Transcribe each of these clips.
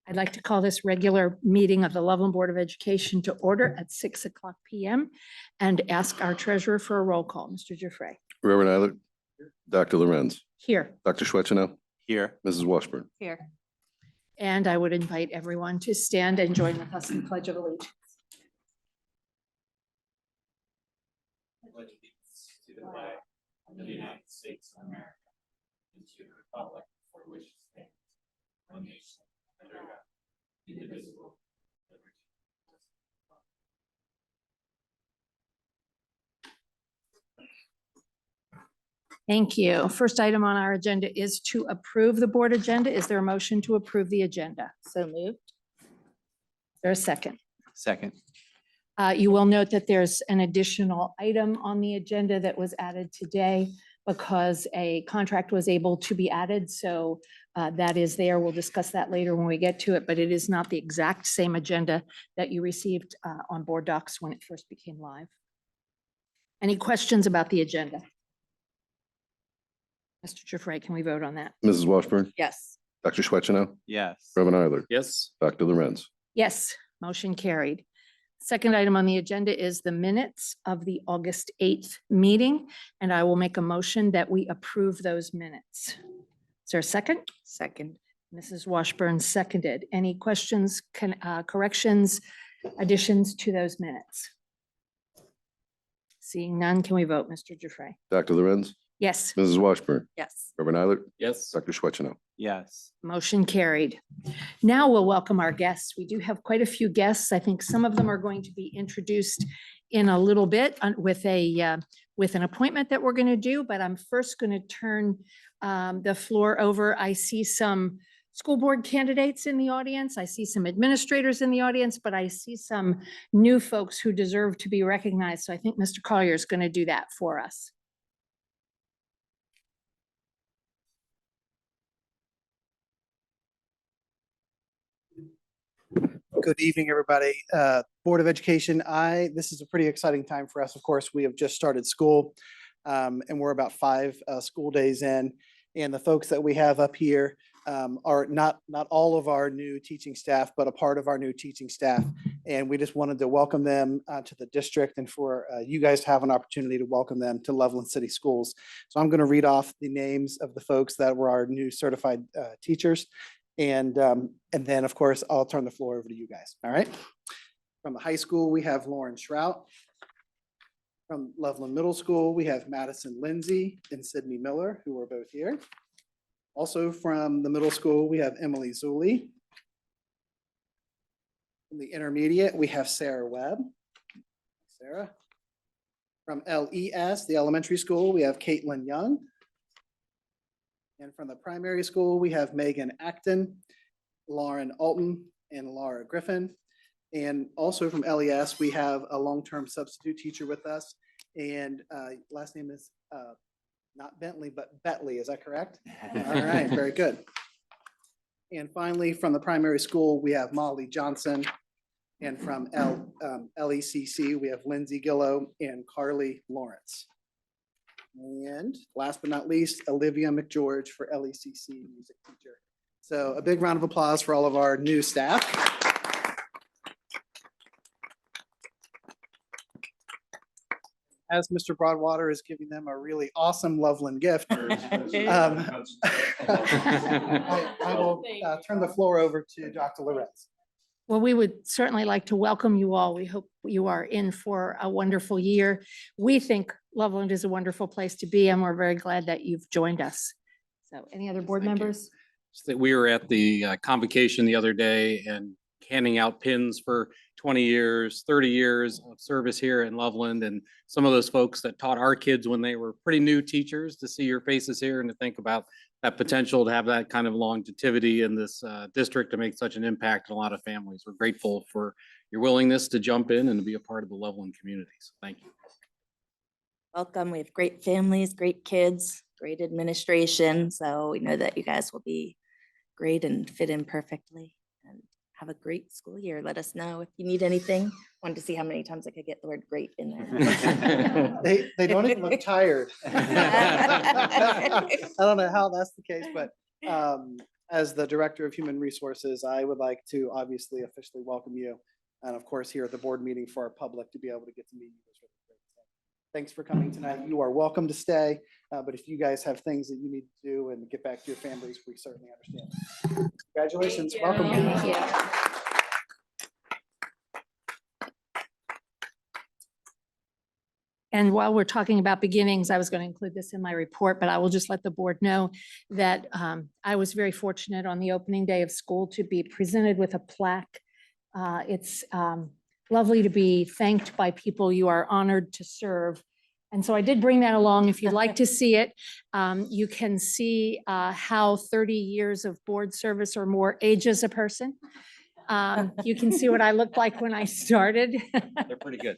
I'd like to call this regular meeting of the Loveland Board of Education to order at 6:00 p.m. and ask our treasurer for a roll call. Mr. Giuffre. Reverend Eilert. Dr. Lorenz. Here. Dr. Schwetzino. Here. Mrs. Washburn. Here. And I would invite everyone to stand and join with us in the Pledge of Allegiance. Pledge allegiance to the flag of the United States of America and to the republic for which it stands, one nation, under God, indivisible, with liberty and justice. Thank you. First item on our agenda is to approve the board agenda. Is there a motion to approve the agenda? So moved. Is there a second? Second. You will note that there's an additional item on the agenda that was added today because a contract was able to be added. So that is there. We'll discuss that later when we get to it, but it is not the exact same agenda that you received on board docs when it first became live. Any questions about the agenda? Mr. Giuffre, can we vote on that? Mrs. Washburn. Yes. Dr. Schwetzino. Yes. Reverend Eilert. Yes. Dr. Lorenz. Yes, motion carried. Second item on the agenda is the minutes of the August 8th meeting, and I will make a motion that we approve those minutes. Is there a second? Second. Mrs. Washburn seconded. Any questions, corrections, additions to those minutes? Seeing none, can we vote, Mr. Giuffre? Dr. Lorenz. Yes. Mrs. Washburn. Yes. Reverend Eilert. Yes. Dr. Schwetzino. Yes. Motion carried. Now we'll welcome our guests. We do have quite a few guests. I think some of them are going to be introduced in a little bit with an appointment that we're going to do, but I'm first going to turn the floor over. I see some school board candidates in the audience. I see some administrators in the audience, but I see some new folks who deserve to be recognized. So I think Mr. Collier is going to do that for us. Good evening, everybody. Board of Education, this is a pretty exciting time for us. Of course, we have just started school and we're about 5 school days in. And the folks that we have up here are not all of our new teaching staff, but a part of our new teaching staff. And we just wanted to welcome them to the district and for you guys to have an opportunity to welcome them to Loveland City Schools. So I'm going to read off the names of the folks that were our new certified teachers. And then, of course, I'll turn the floor over to you guys. All right. From the high school, we have Lauren Shrout. From Loveland Middle School, we have Madison Lindsay and Sydney Miller, who are both here. Also from the middle school, we have Emily Zulli. From the intermediate, we have Sarah Webb. Sarah. From LES, the elementary school, we have Caitlin Young. And from the primary school, we have Megan Acton, Lauren Alton, and Laura Griffin. And also from LES, we have a long-term substitute teacher with us. And last name is not Bentley, but Betley. Is that correct? All right, very good. And finally, from the primary school, we have Molly Johnson. And from LECC, we have Lindsay Gillow and Carly Lawrence. And last but not least, Olivia McGeorge for LECC music teacher. So a big round of applause for all of our new staff. As Mr. Broadwater is giving them a really awesome Loveland gift, I will turn the floor over to Dr. Lorenz. Well, we would certainly like to welcome you all. We hope you are in for a wonderful year. We think Loveland is a wonderful place to be, and we're very glad that you've joined us. So any other board members? We were at the convocation the other day and handing out pins for 20 years, 30 years of service here in Loveland. And some of those folks that taught our kids when they were pretty new teachers, to see your faces here and to think about that potential to have that kind of longevity in this district to make such an impact in a lot of families. We're grateful for your willingness to jump in and to be a part of the Loveland community. So thank you. Welcome. We have great families, great kids, great administration. So we know that you guys will be great and fit in perfectly and have a great school year. Let us know if you need anything. Wanted to see how many times I could get the word great in there. They don't even look tired. I don't know how that's the case, but As the Director of Human Resources, I would like to obviously officially welcome you. And of course, here at the board meeting for our public to be able to get to meet you is really great. So thanks for coming tonight. You are welcome to stay. But if you guys have things that you need to do and get back to your families, we certainly understand. Congratulations. Welcome. Thank you. And while we're talking about beginnings, I was going to include this in my report, but I will just let the board know that I was very fortunate on the opening day of school to be presented with a plaque. It's lovely to be thanked by people you are honored to serve. And so I did bring that along. If you'd like to see it, you can see how 30 years of board service or more ages a person. You can see what I looked like when I started. They're pretty good.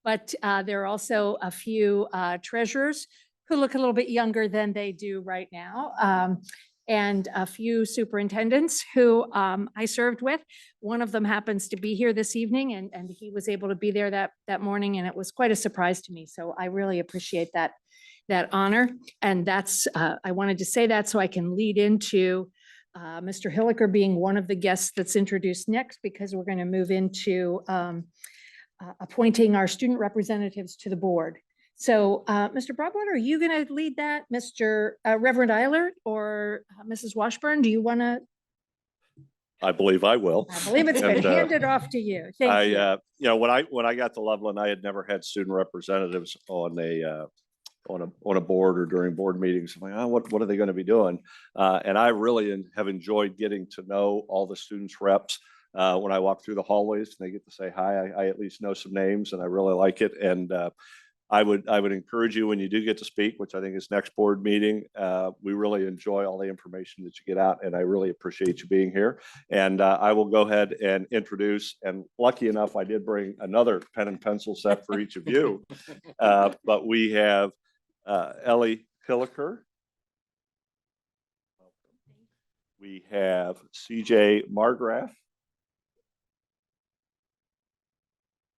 But there are also a few treasurers who look a little bit younger than they do right now. And a few superintendents who I served with. One of them happens to be here this evening and he was able to be there that morning and it was quite a surprise to me. So I really appreciate that honor. And that's, I wanted to say that so I can lead into Mr. Hilliker being one of the guests that's introduced next, because we're going to move into appointing our student representatives to the board. So, Mr. Broadwater, are you going to lead that? Mr. Reverend Eilert or Mrs. Washburn, do you want to? I believe I will. I believe it's been And, handed off to you. Thank you. you know, when I got to Loveland, I had never had student representatives on a board or during board meetings. I'm like, oh, what are they going to be doing? And I really have enjoyed getting to know all the students reps. When I walk through the hallways and they get to say hi, I at least know some names and I really like it. And I would encourage you when you do get to speak, which I think is next board meeting. We really enjoy all the information that you get out and I really appreciate you being here. And I will go ahead and introduce, and lucky enough, I did bring another pen and pencil set for each of you. But we have Ellie Hilliker. We have CJ Margraf.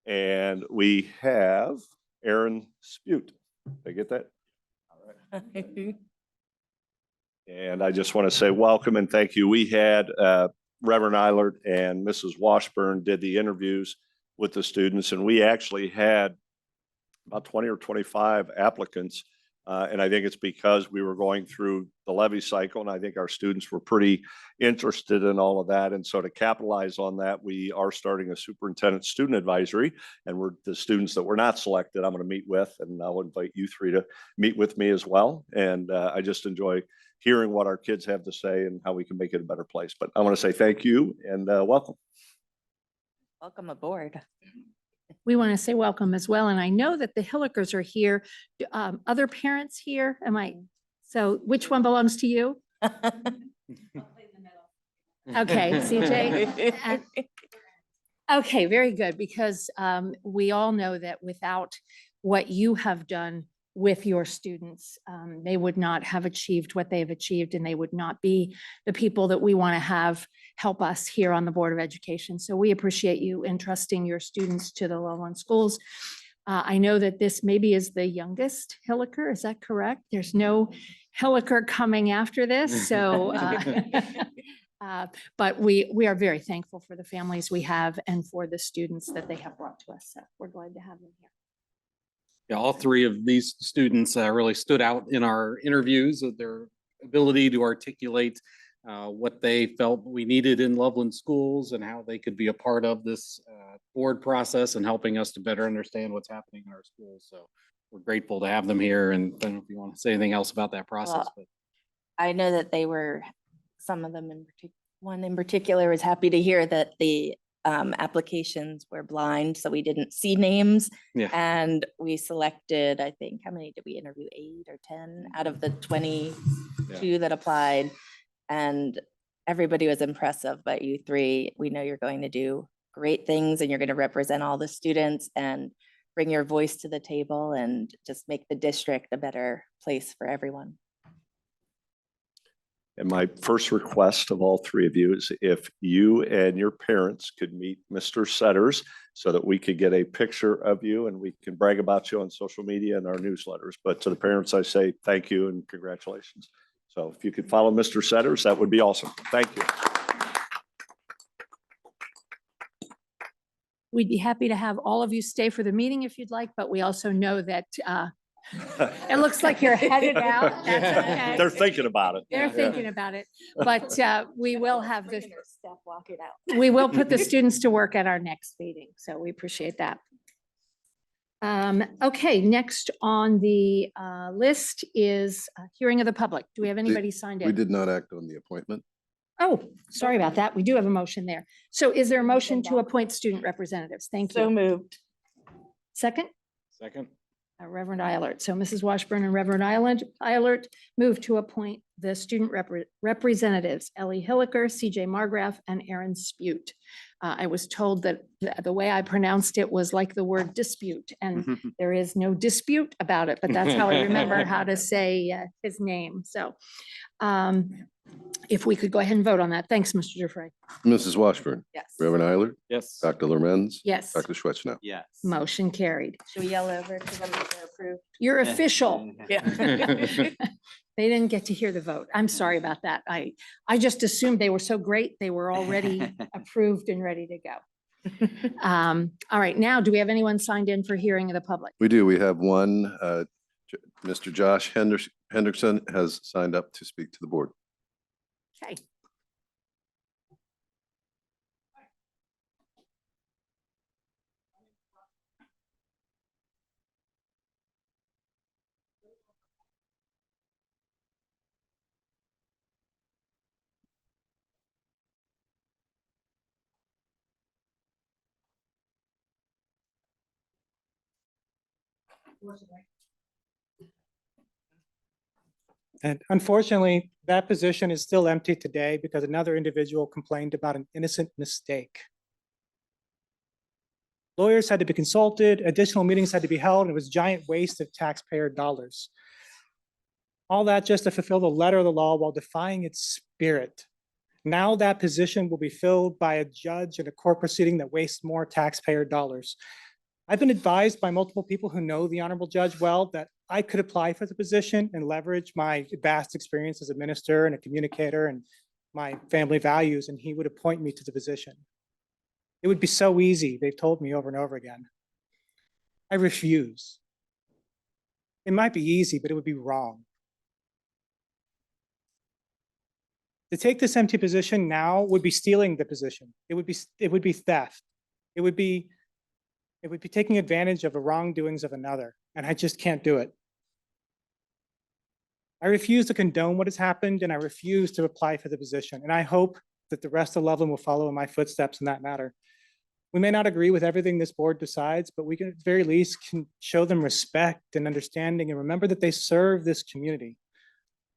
And we have Aaron Spute. Did I get that? All right. And I just want to say welcome and thank you. We had Reverend Eilert and Mrs. Washburn did the interviews with the students, and we actually had about 20 or 25 applicants. And I think it's because we were going through the levy cycle, and I think our students were pretty interested in all of that. And so to capitalize on that, we are starting a superintendent student advisory, and we're the students that were not selected, I'm going to meet with, and I'll invite you three to meet with me as well. And I just enjoy hearing what our kids have to say and how we can make it a better place. But I want to say thank you and welcome. Welcome aboard. We want to say welcome as well. And I know that the Hillikers are here. Other parents here? So which one belongs to you? Okay, CJ. Okay, very good, because we all know that without what you have done with your students, they would not have achieved what they have achieved, and they would not be the people that we want to have help us here on the Board of Education. So we appreciate you entrusting your students to the Loveland schools. I know that this maybe is the youngest Hilliker, is that correct? There's no Hilliker coming after this, so but we are very thankful for the families we have and for the students that they have brought to us. So we're glad to have them here. Yeah, all three of these students really stood out in our interviews with their ability to articulate what they felt we needed in Loveland schools and how they could be a part of this board process and helping us to better understand what's happening in our schools. So we're grateful to have them here. And I don't know if you want to say anything else about that process. But I know that they were, some of them one in particular was happy to hear that the applications were blind, so we didn't see names. Yeah. And we selected, I think, how many did we interview? 8 or 10 out of the 22 that applied. And everybody was impressive, but you three, we know you're going to do great things and you're going to represent all the students and bring your voice to the table and just make the district a better place for everyone. And my first request of all three of you is if you and your parents could meet Mr. Setters so that we could get a picture of you and we can brag about you on social media and our newsletters. But to the parents, I say thank you and congratulations. So if you could follow Mr. Setters, that would be awesome. Thank you. We'd be happy to have all of you stay for the meeting if you'd like, but we also know that it looks like you're headed out. That's okay. They're thinking about it. They're Yeah. thinking about it, but we will have the, Staff walk it out. we will put the students to work at our next meeting, so we appreciate that. Okay, next on the list is hearing of the public. Do we have anybody signed We in? did not act on the appointment. Oh, sorry about that. We do have a motion there. So is there a motion to appoint student representatives? Thank So you. moved. Second? Second. Reverend Eilert. So Mrs. Washburn and Reverend Eilert move to appoint the student representatives, Ellie Hilliker, CJ Margraf, and Aaron Spute. I was told that the way I pronounced it was like the word dispute, and there is no dispute about it, but that's how I remember how to say his name. So if we could go ahead and vote on that. Thanks, Mr. Dufresne. Mrs. Washburn, Yes. Reverend Eilert, Yes. Dr. Lorenz. Yes, Dr. Schwetzner. Yes. motion carried. Should we yell over to them if they're approved? You're official. Yeah. They didn't get to hear the vote. I'm sorry about that. I just assumed they were so great, they were already approved and ready to go. All right, now, do we have anyone signed in for hearing of the public? We do. We have one, Mr. Josh Henderson has signed up to speak to the board. Okay. And unfortunately, that position is still empty today because another individual complained about an innocent mistake. Lawyers had to be consulted, additional meetings had to be held, and it was a giant waste of taxpayer dollars. All that just to fulfill the letter of the law while defying its spirit. Now that position will be filled by a judge in a court proceeding that wastes more taxpayer dollars. I've been advised by multiple people who know the Honorable Judge well that I could apply for the position and leverage my vast experience as a minister and a communicator and my family values, and he would appoint me to the position. It would be so easy, they've told me over and over again. I refuse. It might be easy, but it would be wrong. To take this empty position now would be stealing the position. It would be theft. It would be taking advantage of the wrongdoings of another, and I just can't do it. I refuse to condone what has happened, and I refuse to apply for the position, and I hope that the rest of Loveland will follow in my footsteps in that matter. We may not agree with everything this board decides, but we can at the very least can show them respect and understanding and remember that they serve this community.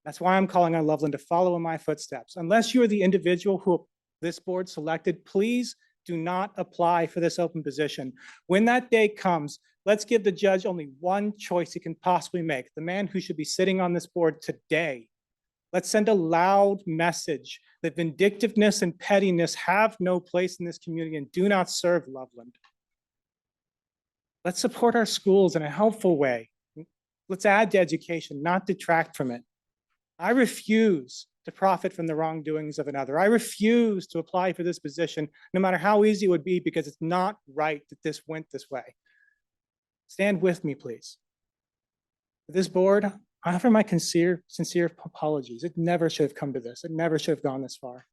That's why I'm calling on Loveland to follow in my footsteps. Unless you are the individual who this board selected, please do not apply for this open position. When that day comes, let's give the judge only one choice he can possibly make, the man who should be sitting on this board today. Let's send a loud message that vindictiveness and pettiness have no place in this community and do not serve Loveland. Let's support our schools in a helpful way. Let's add to education, not detract from it. I refuse to profit from the wrongdoings of another. I refuse to apply for this position, no matter how easy it would be, because it's not right that this went this way. Stand with me, please. This board, I offer my sincere apologies. It never should have come to this. It never should have gone this far.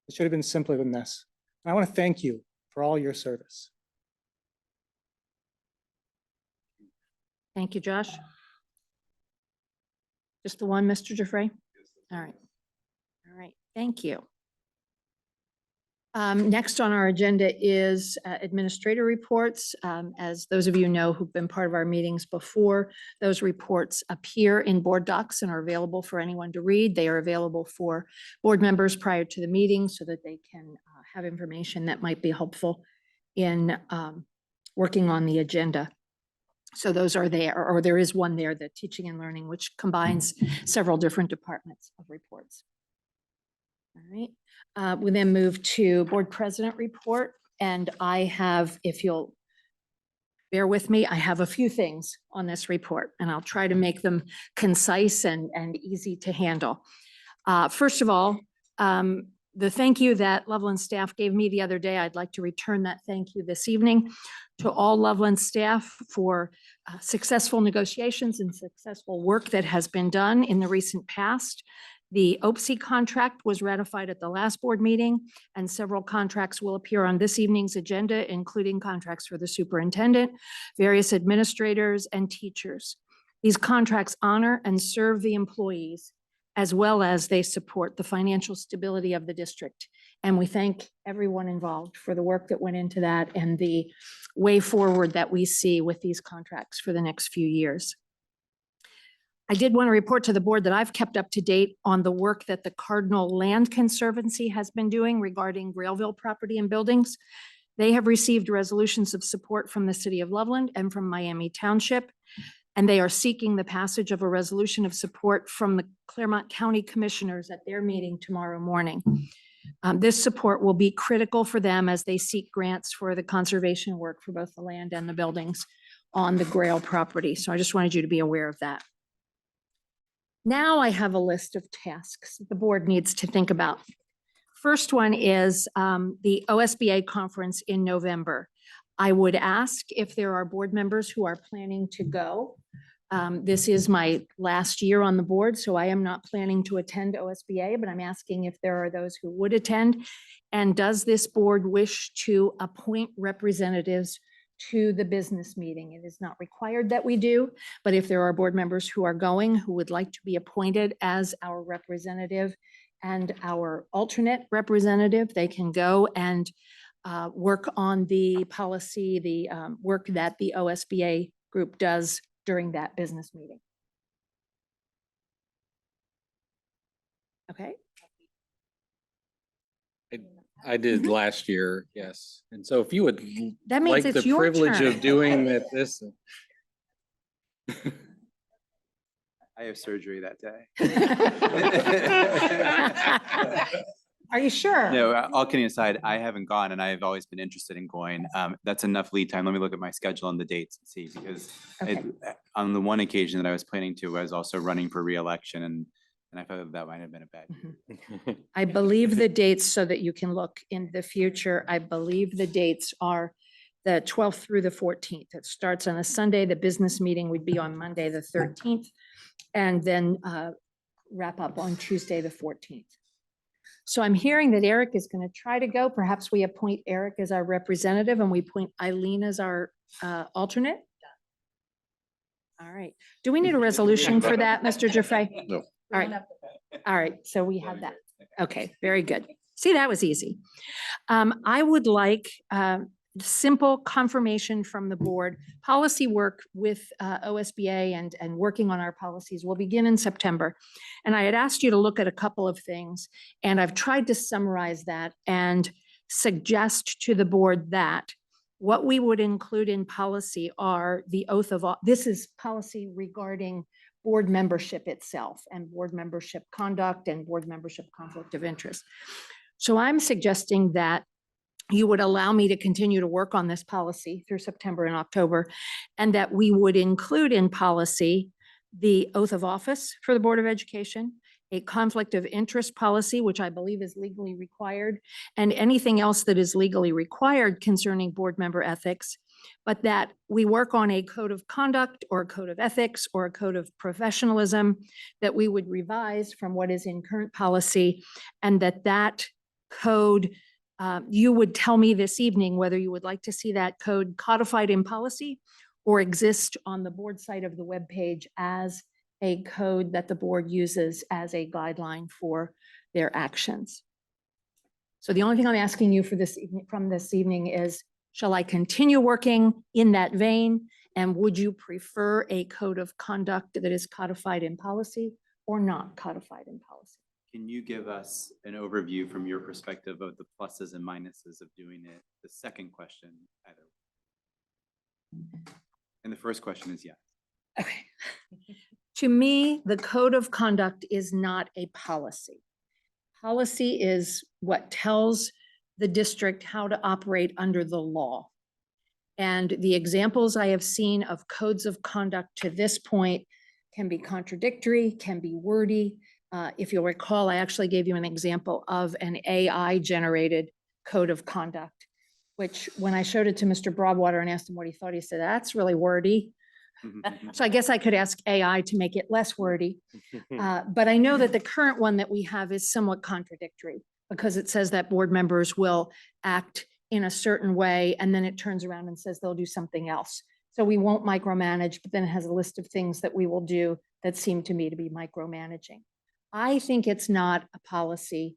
It should have been simpler than this. And I want to thank you for all your service. Thank you, Josh. Just the one, Mr. Dufresne? All right. All right, thank you. Next on our agenda is administrator reports. As those of you know who've been part of our meetings before, those reports appear in board docs and are available for anyone to read. They are available for board members prior to the meeting so that they can have information that might be helpful in working on the agenda. So those are there, or there is one there, the teaching and learning, which combines several different departments of reports. All right, we then move to board president report, and I have, if you'll bear with me. I have a few things on this report, and I'll try to make them concise and easy to handle. First of all, the thank you that Loveland staff gave me the other day, I'd like to return that thank you this evening to all Loveland staff for successful negotiations and successful work that has been done in the recent past. The OPSI contract was ratified at the last board meeting, and several contracts will appear on this evening's agenda, including contracts for the superintendent, various administrators, and teachers. These contracts honor and serve the employees, as well as they support the financial stability of the district. And we thank everyone involved for the work that went into that and the way forward that we see with these contracts for the next few years. I did want to report to the board that I've kept up to date on the work that the Cardinal Land Conservancy has been doing regarding Grailville property and buildings. They have received resolutions of support from the city of Loveland and from Miami Township, and they are seeking the passage of a resolution of support from the Claremont County Commissioners at their meeting tomorrow morning. This support will be critical for them as they seek grants for the conservation work for both the land and the buildings on the Grail property. So I just wanted you to be aware of that. Now I have a list of tasks the board needs to think about. First one is the OSBA conference in November. I would ask if there are board members who are planning to go. This is my last year on the board, so I am not planning to attend OSBA, but I'm asking if there are those who would attend. And does this board wish to appoint representatives to the business meeting? It is not required that we do, but if there are board members who are going, who would like to be appointed as our representative and our alternate representative, they can go and work on the policy, the work that the OSBA group does during that business meeting. Okay. I did last year, yes. And so if you would That means like it's the your privilege turn. of doing that, this. I have surgery that day. Are you sure? No, all kidding aside, I haven't gone and I've always been interested in going. That's enough lead time. Let me look at my schedule and the dates and see, because Okay. on the one occasion that I was planning to, I was also running for reelection and I thought that might have been a bad. I believe the dates, so that you can look in the future, I believe the dates are the 12th through the 14th. It starts on a Sunday. The business meeting would be on Monday, the 13th, and then wrap up on Tuesday, the 14th. So I'm hearing that Eric is going to try to go. Perhaps we appoint Eric as our representative and we appoint Eileen as our alternate. All right. Do we need a resolution for that, Mr. Jaffe? No. All right. All right. So we have that. Okay, very good. See, that was easy. I would like simple confirmation from the board. Policy work with OSBA and working on our policies will begin in September. And I had asked you to look at a couple of things, and I've tried to summarize that and suggest to the board that what we would include in policy are the oath of, this is policy regarding board membership itself and board membership conduct and board membership conflict of interest. So I'm suggesting that you would allow me to continue to work on this policy through September and October, and that we would include in policy the oath of office for the Board of Education, a conflict of interest policy, which I believe is legally required, and anything else that is legally required concerning board member ethics, but that we work on a code of conduct or a code of ethics or a code of professionalism that we would revise from what is in current policy, and that code, you would tell me this evening whether you would like to see that code codified in policy or exist on the board site of the webpage as a code that the board uses as a guideline for their actions. So the only thing I'm asking you for this from this evening is, shall I continue working in that vein? And would you prefer a code of conduct that is codified in policy or not codified in policy? Can you give us an overview from your perspective of the pluses and minuses of doing it? The second question, either. And the first question is yes. Okay. To me, the code of conduct is not a policy. Policy is what tells the district how to operate under the law. And the examples I have seen of codes of conduct to this point can be contradictory, can be wordy. If you'll recall, I actually gave you an example of an AI-generated code of conduct, which when I showed it to Mr. Broadwater and asked him what he thought, he said, that's really wordy. So I guess I could ask AI to make it less wordy. But I know that the current one that we have is somewhat contradictory because it says that board members will act in a certain way, and then it turns around and says they'll do something else. So we won't micromanage, but then it has a list of things that we will do that seem to me to be micromanaging. I think it's not a policy,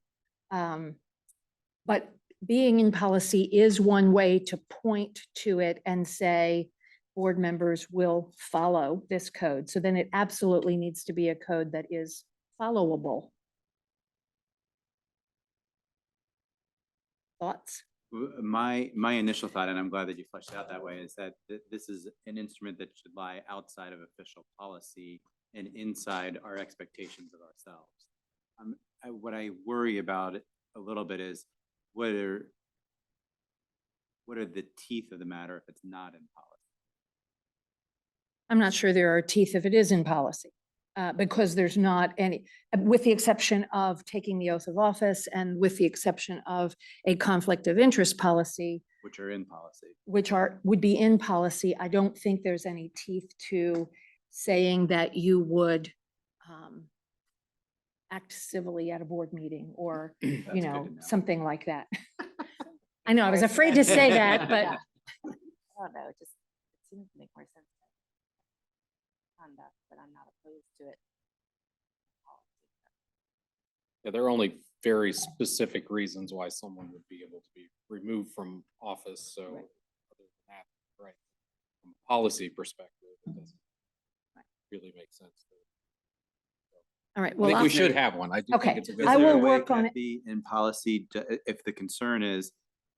but being in policy is one way to point to it and say, board members will follow this code. So then it absolutely needs to be a code that is followable. Thoughts? My initial thought, and I'm glad that you fleshed it out that way, is that this is an instrument that should lie outside of official policy and inside our expectations of ourselves. What I worry about a little bit is what are the teeth of the matter if it's not in policy? I'm not sure there are teeth if it is in policy, because there's not any, with the exception of taking the oath of office and with the exception of a conflict of interest policy, Which are in policy. would be in policy. I don't think there's any teeth to saying that you would act civilly at a board meeting or, you That's good know, to know. something like that. I know, I was afraid to say that, but Yeah. I don't know, it seems to make more sense. Conduct, but I'm not opposed to it. Yeah, there are only very specific reasons why someone would be able to be removed from office, so. Right. Other than that, right, from a policy perspective, it doesn't really make sense. all right. I Well, think we I'll- should have one. I do Okay. think it's a good. I Is there a will way, work on it. Kathy, in policy, if the concern is,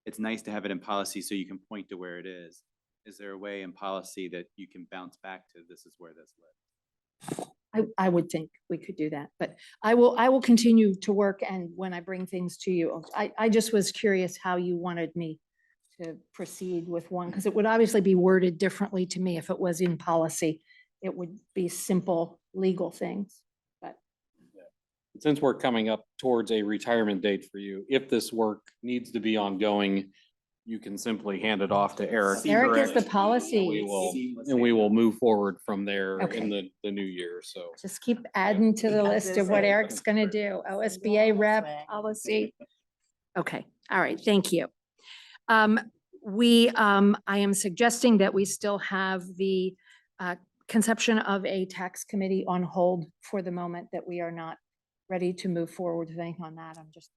it's nice to have it in policy so you can point to where it is. Is there a way in policy that you can bounce back to, this is where this lives? I would think we could do that, but I will continue to work, and when I bring things to you, I just was curious how you wanted me to proceed with one, because it would obviously be worded differently to me if it was in policy. It would be simple legal things, but Since we're coming up towards a retirement date for you, if this work needs to be ongoing, you can simply hand it off to Eric. Eric is the And we policy. will move forward from there Okay. in the new year, so. Just keep adding to the list of what Eric's gonna do. OSBA rep, policy. Okay, all right, thank you. I am suggesting that we still have the conception of a tax committee on hold for the moment, that we are not ready to move forward with anything on that. I'm just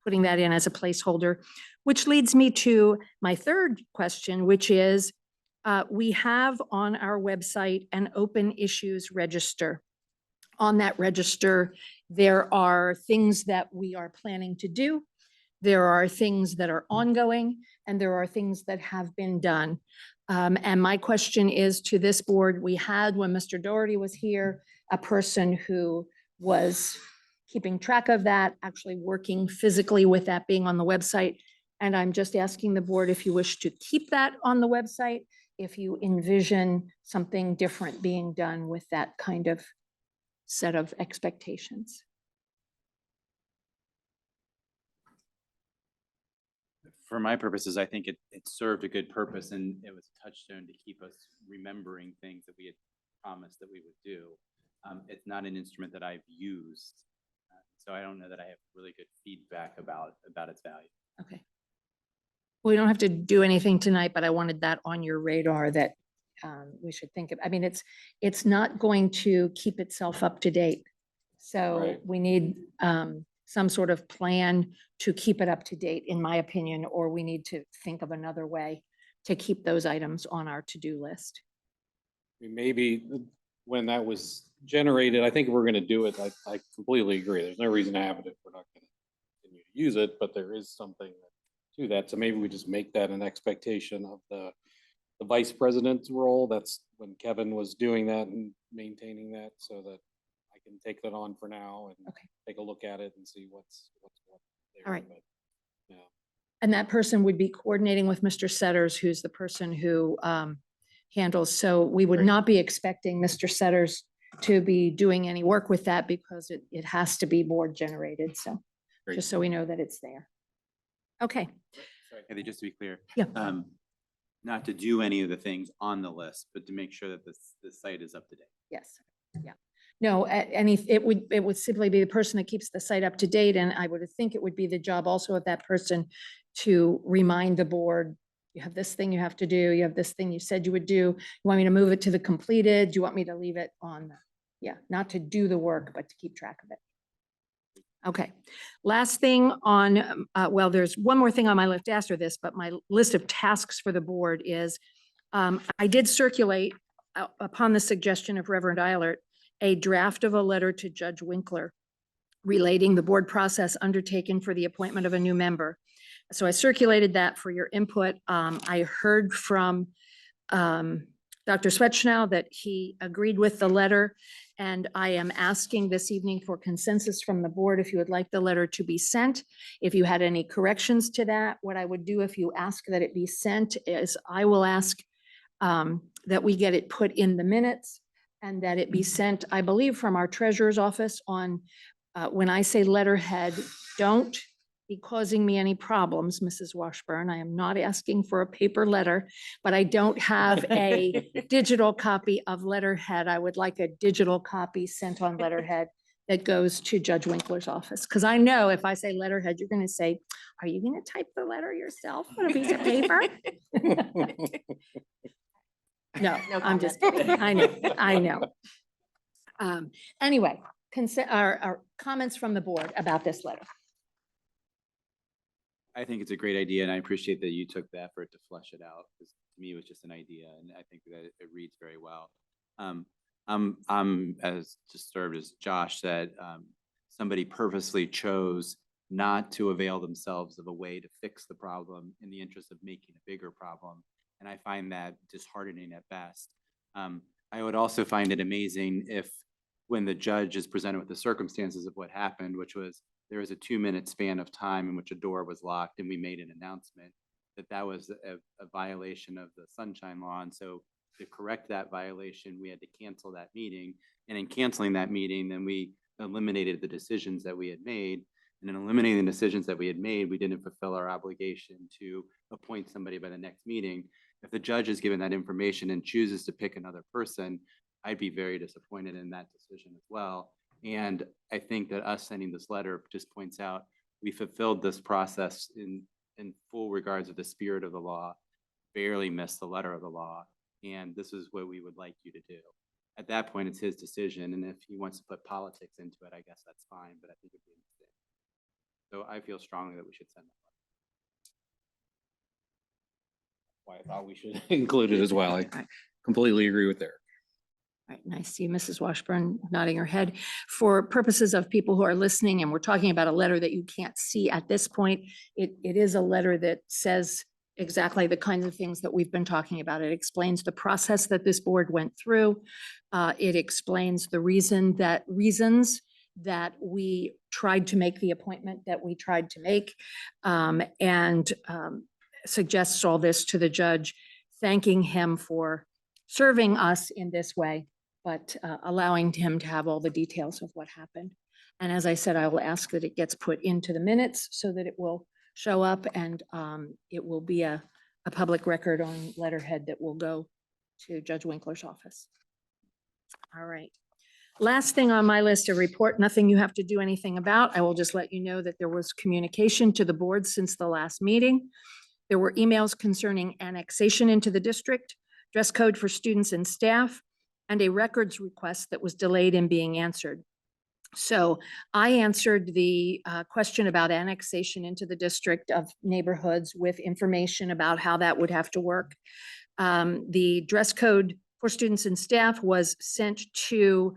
putting that in as a placeholder, which leads me to my third question, which is, we have on our website an open issues register. On that register, there are things that we are planning to do. There are things that are ongoing, and there are things that have been done. And my question is to this board, we had, when Mr. Doherty was here, a person who was keeping track of that, actually working physically with that being on the website. And I'm just asking the board if you wish to keep that on the website, if you envision something different being done with that kind of set of expectations. For my purposes, I think it served a good purpose, and it was a touchstone to keep us remembering things that we had promised that we would do. It's not an instrument that I've used, so I don't know that I have really good feedback about its value. Okay. We don't have to do anything tonight, but I wanted that on your radar that we should think of. I mean, it's not going to keep itself up to date. So Right. we need some sort of plan to keep it up to date, in my opinion, or we need to think of another way to keep those items on our to-do list. Maybe when that was generated, I think if we're gonna do it, I completely agree. There's no reason to have it if we're not gonna continue to use it, but there is something to that. So maybe we just make that an expectation of the vice president's role. That's when Kevin was doing that and maintaining that, so that I can take that on for now and Okay. take a look at it and see what's what there. All right. But, yeah. And that person would be coordinating with Mr. Setters, who's the person who handles. So we would Great. not be expecting Mr. Setters to be doing any work with that because it has to be board generated. So Great. just so we know that it's there. Okay, Sorry, Kathy, just to be clear. Yeah. Not to do any of the things on the list, but to make sure that the site is up to date. yes, yeah. No, it would simply be the person that keeps the site up to date. And I would think it would be the job also of that person to remind the board, you have this thing you have to do, you have this thing you said you would do. You want me to move it to the completed? Do you want me to leave it on? Yeah, not to do the work, but to keep track of it. Okay, last thing on, well, there's one more thing on my list after this, but my list of tasks for the board is, I did circulate upon the suggestion of Reverend Eilert, a draft of a letter to Judge Winkler relating the board process undertaken for the appointment of a new member. So I circulated that for your input. I heard from Dr. Swetchnow that he agreed with the letter, and I am asking this evening for consensus from the board if you would like the letter to be sent. If you had any corrections to that, what I would do if you ask that it be sent is I will ask that we get it put in the minutes and that it be sent, I believe, from our treasurer's office on, when I say letterhead, don't be causing me any problems, Mrs. Washburn. I am not asking for a paper letter, but I don't have a digital copy of letterhead. I would like a digital copy sent on letterhead that goes to Judge Winkler's office. Because I know if I say letterhead, you're going to say, are you going to type the letter yourself on a piece of paper? No, No I'm just comment. kidding. I know. Anyway, our comments from the board about this letter. I think it's a great idea, and I appreciate that you took the effort to flesh it out, because to me, it was just an idea, and I think that it reads very well. I'm as disturbed as Josh said, somebody purposely chose not to avail themselves of a way to fix the problem in the interest of making a bigger problem. And I find that disheartening at best. I would also find it amazing if when the judge is presented with the circumstances of what happened, which was there was a 2-minute span of time in which a door was locked and we made an announcement that was a violation of the Sunshine Law. And so to correct that violation, we had to cancel that meeting. And in canceling that meeting, then we eliminated the decisions that we had made. And in eliminating the decisions that we had made, we didn't fulfill our obligation to appoint somebody by the next meeting. If the judge is given that information and chooses to pick another person, I'd be very disappointed in that decision as well. And I think that us sending this letter just points out we fulfilled this process in full regards of the spirit of the law, barely missed the letter of the law. And this is what we would like you to do. At that point, it's his decision. And if he wants to put politics into it, I guess that's fine, but I think it'd be a mistake. So I feel strongly that we should send that Why I thought we should include it as well. I completely agree with Eric. Right, and I see Mrs. Washburn nodding her head. For purposes of people who are listening, and we're talking about a letter that you can't see at this point, it is a letter that says exactly the kinds of things that we've been talking about. It explains the process that this board went through. It explains the reasons that we tried to make the appointment that we tried to make, and suggests all this to the judge, thanking him for serving us in this way, but allowing him to have all the details of what happened. And as I said, I will ask that it gets put into the minutes so that it will show up and it will be a public record on letterhead that will go to Judge Winkler's office. All right. Last thing on my list, a report, nothing you have to do anything about. I will just let you know that there was communication to the board since the last meeting. There were emails concerning annexation into the district, dress code for students and staff, and a records request that was delayed in being answered. So I answered the question about annexation into the district of neighborhoods with information about how that would have to work. The dress code for students and staff was sent to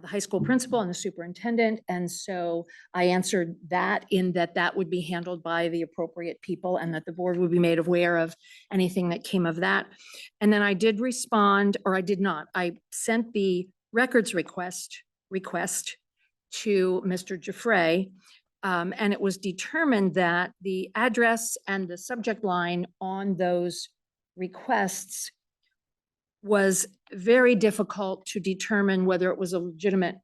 the high school principal and the superintendent. And so I answered that in that would be handled by the appropriate people and that the board would be made aware of anything that came of that. And then I did respond, or I did not. I sent the records request to Mr. Giuffre And it was determined that the address and the subject line on those requests was very difficult to determine whether it was a legitimate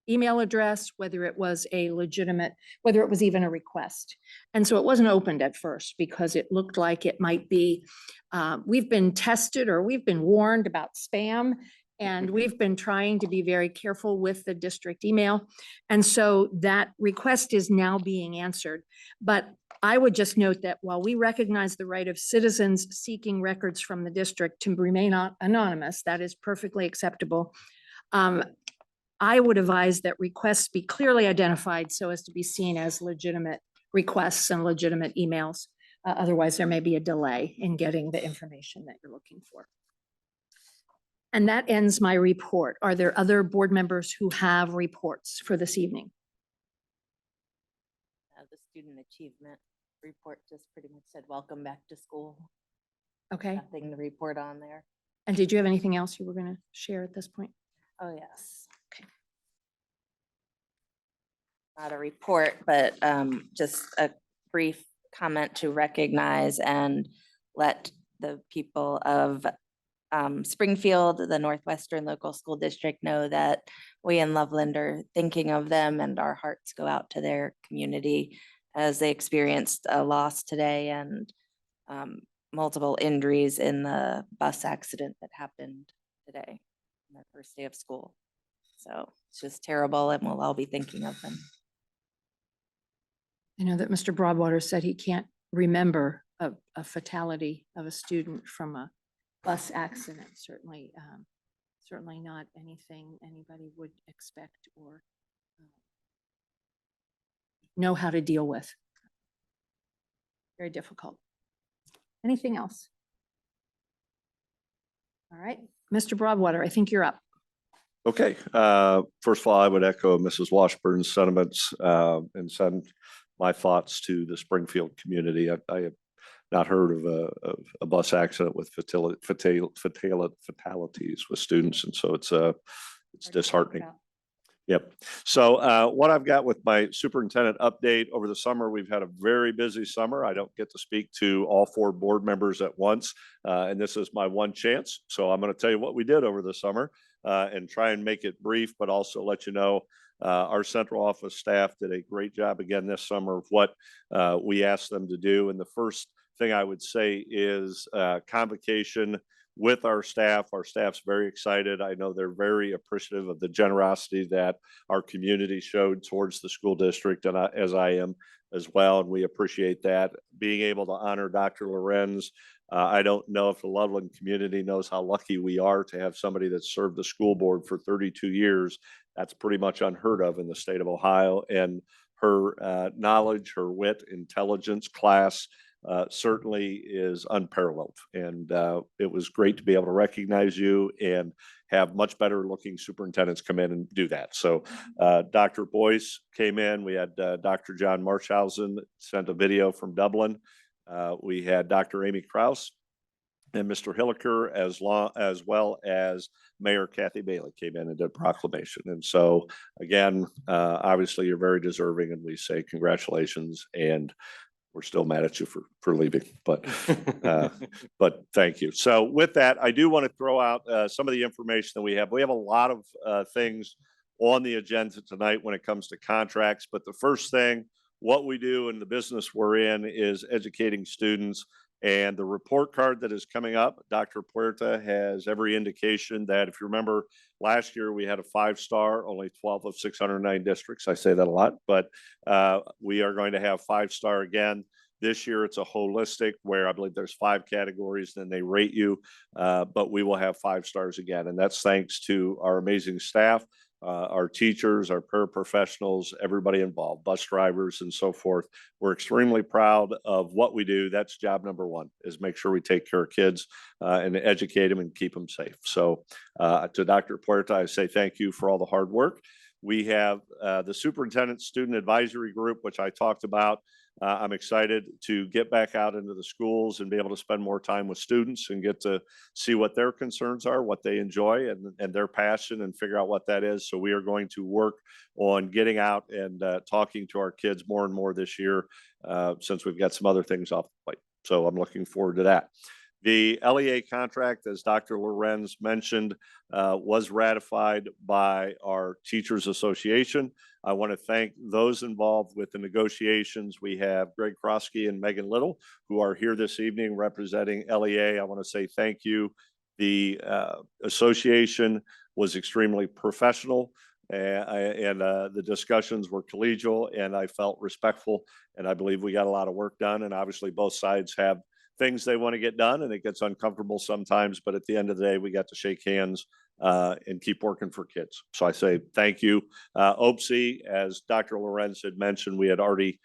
email address, whether it was even a request. And so it wasn't opened at first because it looked like it might be, we've been tested or we've been warned about spam, and we've been trying to be very careful with the district email. And so that request is now being answered. But I would just note that while we recognize the right of citizens seeking records from the district to remain anonymous, that is perfectly acceptable. I would advise that requests be clearly identified so as to be seen as legitimate requests and legitimate emails. Otherwise, there may be a delay in getting the information that you're looking for. And that ends my report. Are there other board members who have reports for this evening? The student achievement report just pretty much said, welcome back to school. Okay. Nothing to report on there. And did you have anything else you were going to share at this point? Oh, yes. Not a report, but just a brief comment to recognize and let the people of Springfield, the Northwestern Local School District, know that we in Loveland are thinking of them, and our hearts go out to their community as they experienced a loss today and multiple injuries in the bus accident that happened today on their first day of school. So it's just terrible, and we'll all be thinking of them. I know that Mr. Broadwater said he can't remember a fatality of a student from a bus accident. Certainly not anything anybody would expect or know how to deal with. Very difficult. Anything else? All right, Mr. Broadwater, I think you're up. Okay, first of all, I would echo Mrs. Washburn's sentiments and send my thoughts to the Springfield community. I have not heard of a bus accident with fatalities with students, and so it's disheartening. Yep. So what I've got with my superintendent update over the summer, we've had a very busy summer. I don't get to speak to all 4 board members at once, and this is my one chance. So I'm going to tell you what we did over the summer and try and make it brief, but also let you know our central office staff did a great job again this summer of what we asked them to do. And the first thing I would say is convocation with our staff. Our staff's very excited. I know they're very appreciative of the generosity that our community showed towards the school district, and as I am as well, and we appreciate that. Being able to honor Dr. Lorenz, I don't know if the Loveland community knows how lucky we are to have somebody that served the school board for 32 years. That's pretty much unheard of in the state of Ohio, and her knowledge, her wit, intelligence, class, certainly is unparalleled. And it was great to be able to recognize you and have much better looking superintendents come in and do that. So Dr. Boyce came in. We had Dr. John Marshausen sent a video from Dublin. We had Dr. Amy Kraus and Mr. Hilliker, as well as Mayor Kathy Bailey came in and did a proclamation. And so again, obviously you're very deserving, and we say congratulations, and we're still mad at you for leaving, but thank you. So with that, I do want to throw out some of the information that we have. We have a lot of things on the agenda tonight when it comes to contracts, but the first thing, what we do in the business we're in is educating students. And the report card that is coming up, Dr. Puerta has every indication that, if you remember, last year we had a 5-star, only 12 of 609 districts. I say that a lot, but we are going to have 5-star again. This year it's a holistic where I believe there's 5 categories, then they rate you, but we will have 5 stars again. And that's thanks to our amazing staff, our teachers, our paraprofessionals, everybody involved, bus drivers and so forth. We're extremely proud of what we do. That's job number 1, is make sure we take care of kids and educate them and keep them safe. So to Dr. Puerta, I say thank you for all the hard work. We have the superintendent student advisory group, which I talked about. I'm excited to get back out into the schools and be able to spend more time with students and get to see what their concerns are, what they enjoy, and their passion, and figure out what that is. So we are going to work on getting out and talking to our kids more and more this year, since we've got some other things off the plate. So I'm looking forward to that. The LEA contract, as Dr. Lorenz mentioned, was ratified by our Teachers Association. I want to thank those involved with the negotiations. We have Greg Krosky and Megan Little, who are here this evening representing LEA. I want to say thank you. The association was extremely professional, and the discussions were collegial, and I felt respectful, and I believe we got a lot of work done. And obviously both sides have things they want to get done, and it gets uncomfortable sometimes, but at the end of the day, we got to shake hands and keep working for kids. So I say thank you. OPSI, as Dr. Lorenz had mentioned, we had already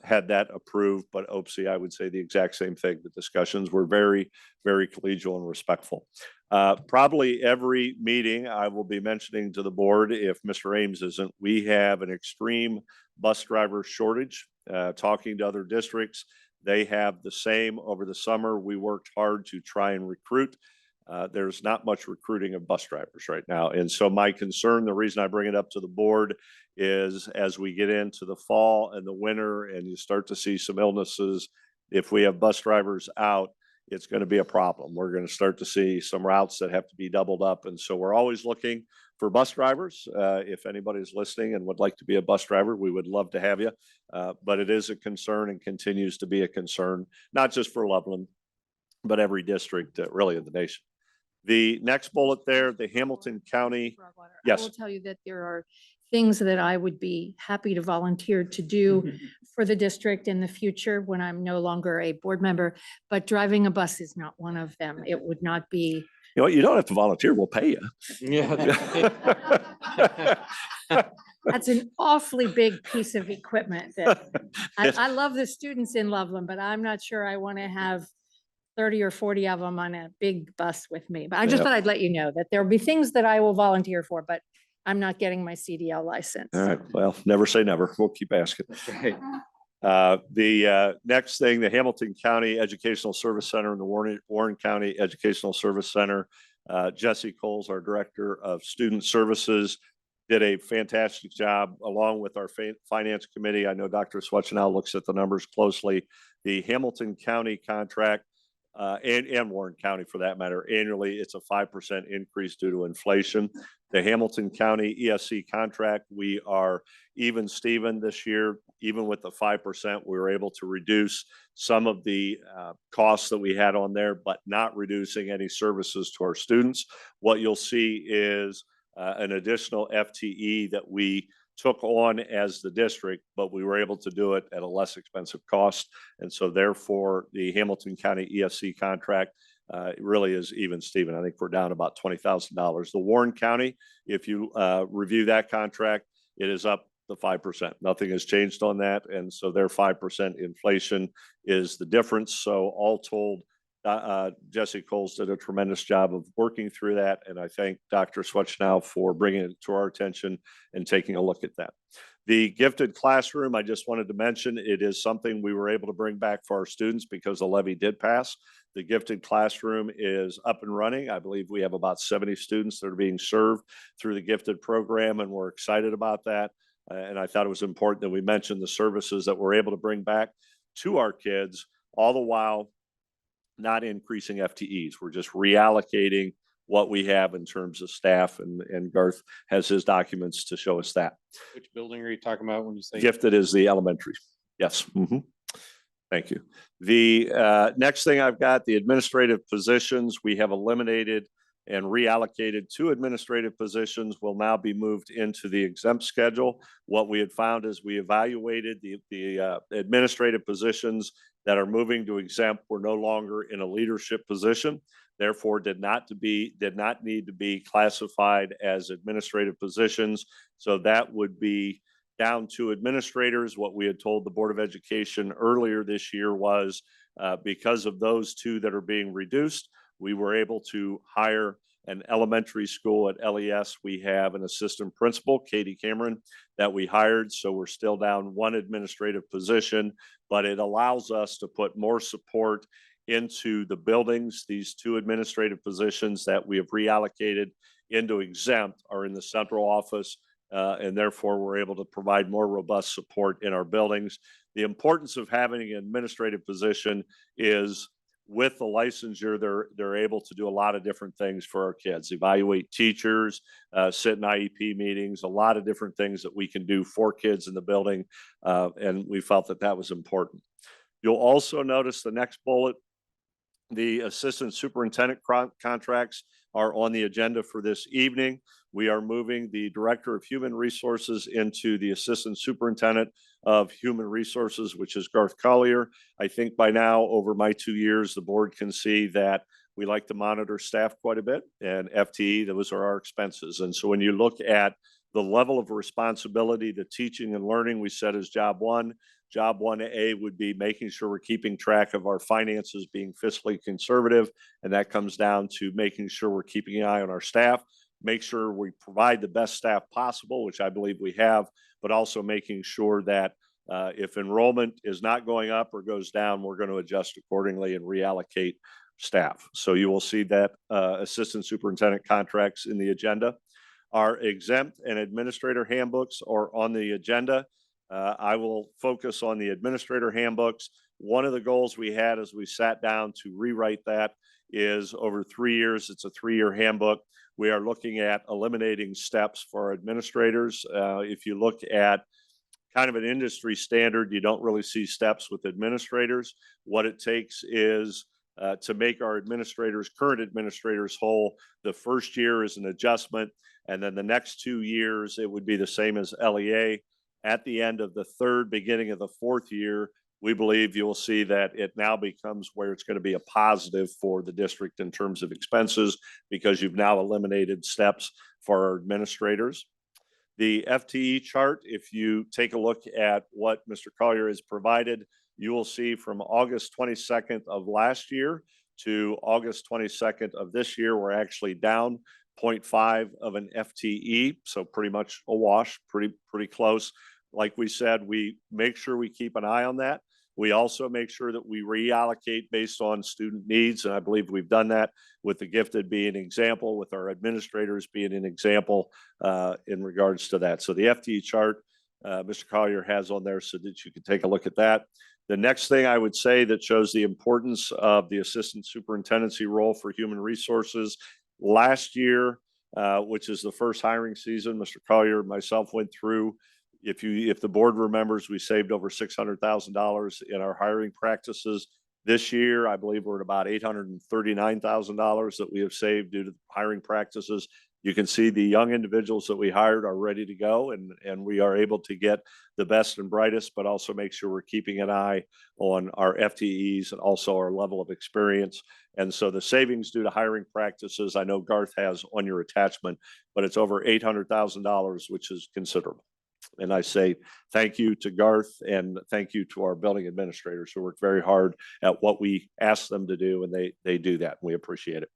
had that approved, but OPSI, I would say the exact same thing. The discussions were very, very collegial and respectful. Probably every meeting I will be mentioning to the board, if Mr. Ames isn't, we have an extreme bus driver shortage. Talking to other districts, they have the same. Over the summer, we worked hard to try and recruit. There's not much recruiting of bus drivers right now. And so my concern, the reason I bring it up to the board, is as we get into the fall and the winter and you start to see some illnesses, if we have bus drivers out, it's going to be a problem. We're going to start to see some routes that have to be doubled up. And so we're always looking for bus drivers. If anybody's listening and would like to be a bus driver, we would love to have you. But it is a concern and continues to be a concern, not just for Loveland, but every district really in the nation. The next bullet there, the Hamilton County. I Yes. will tell you that there are things that I would be happy to volunteer to do for the district in the future when I'm no longer a board member, but driving a bus is not one of them. It would not be. You know what? You don't have to volunteer. We'll pay you. That's an awfully big piece of equipment that I love the students in Loveland, but I'm not sure I want to have 30 or 40 of them on a big bus with me. But I just Yeah. thought I'd let you know that there'll be things that I will volunteer for, but I'm not getting my CDL license. All right. Well, never say never. We'll keep asking. Right. The next thing, the Hamilton County Educational Service Center and the Warren County Educational Service Center. Jesse Coles, our Director of Student Services, did a fantastic job along with our finance committee. I know Dr. Swetchenow looks at the numbers closely. The Hamilton County contract and Warren County for that matter, annually, it's a 5% increase due to inflation. The Hamilton County ESC contract, we are even Steven this year. Even with the 5%, we were able to reduce some of the costs that we had on there, but not reducing any services to our students. What you'll see is an additional FTE that we took on as the district, but we were able to do it at a less expensive cost. And so therefore the Hamilton County ESC contract really is even Steven. I think we're down about $20,000. The Warren County, if you review that contract, it is up the 5%. Nothing has changed on that. And so their 5% inflation is the difference. So all told, Jesse Coles did a tremendous job of working through that. And I thank Dr. Swetchenow for bringing it to our attention and taking a look at that. The gifted classroom, I just wanted to mention, it is something we were able to bring back for our students because the levy did pass. The gifted classroom is up and running. I believe we have about 70 students that are being served through the gifted program, and we're excited about that. And I thought it was important that we mention the services that we're able to bring back to our kids, all the while not increasing FTEs. We're just reallocating what we have in terms of staff, and Garth has his documents to show us that. Which building are you talking about when you say? Gifted is the elementary. Yes. Mm-hmm. Thank you. The next thing I've got, the administrative positions, we have eliminated and reallocated 2 administrative positions will now be moved into the exempt schedule. What we had found is we evaluated the administrative positions that are moving to exempt were no longer in a leadership position, therefore did not need to be classified as administrative positions. So that would be down to administrators. What we had told the Board of Education earlier this year was because of those 2 that are being reduced, we were able to hire and elementary school at LES, we have an assistant principal, Katie Cameron, that we hired. So we're still down one administrative position, but it allows us to put more support into the buildings. These two administrative positions that we have reallocated into exempt are in the central office, and therefore we're able to provide more robust support in our buildings. The importance of having an administrative position is with the licensure, they're able to do a lot of different things for our kids, evaluate teachers, sit in IEP meetings, a lot of different things that we can do for kids in the building. And we felt that that was important. You'll also notice the next bullet, the assistant superintendent contracts are on the agenda for this evening. We are moving the director of human resources into the assistant superintendent of human resources, which is Garth Collier. I think by now, over my 2 years, the board can see that we like to monitor staff quite a bit, and FTE, those are our expenses. And so when you look at the level of responsibility to teaching and learning, we said is job one. Job 1A would be making sure we're keeping track of our finances, being fiscally conservative. And that comes down to making sure we're keeping an eye on our staff, make sure we provide the best staff possible, which I believe we have, but also making sure that if enrollment is not going up or goes down, we're going to adjust accordingly and reallocate staff. So you will see that assistant superintendent contracts in the agenda. Our exempt and administrator handbooks are on the agenda. I will focus on the administrator handbooks. One of the goals we had as we sat down to rewrite that is over 3 years. It's a 3-year handbook. We are looking at eliminating steps for administrators. If you look at kind of an industry standard, you don't really see steps with administrators. What it takes is to make our administrators, current administrators whole. The first year is an adjustment, and then the next 2 years, it would be the same as LEA. At the end of the third, beginning of the fourth year, we believe you'll see that it now becomes where it's going to be a positive for the district in terms of expenses because you've now eliminated steps for our administrators. The FTE chart, if you take a look at what Mr. Collier has provided, you will see from August 22nd of last year to August 22nd of this year, we're actually down 0.5 of an FTE. So pretty much a wash, pretty close. Like we said, we make sure we keep an eye on that. We also make sure that we reallocate based on student needs. And I believe we've done that with the gifted being an example, with our administrators being an example in regards to that. So the FTE chart, Mr. Collier has on there so that you can take a look at that. The next thing I would say that shows the importance of the assistant superintendency role for human resources. Last year, which is the first hiring season, Mr. Collier and myself went through. If the board remembers, we saved over $600,000 in our hiring practices. This year, I believe we're at about $839,000 that we have saved due to hiring practices. You can see the young individuals that we hired are ready to go, and we are able to get the best and brightest, but also make sure we're keeping an eye on our FTEs and also our level of experience. And so the savings due to hiring practices, I know Garth has on your attachment, but it's over $800,000, which is considerable. And I say thank you to Garth and thank you to our building administrators who work very hard at what we ask them to do, and they do that. We appreciate it.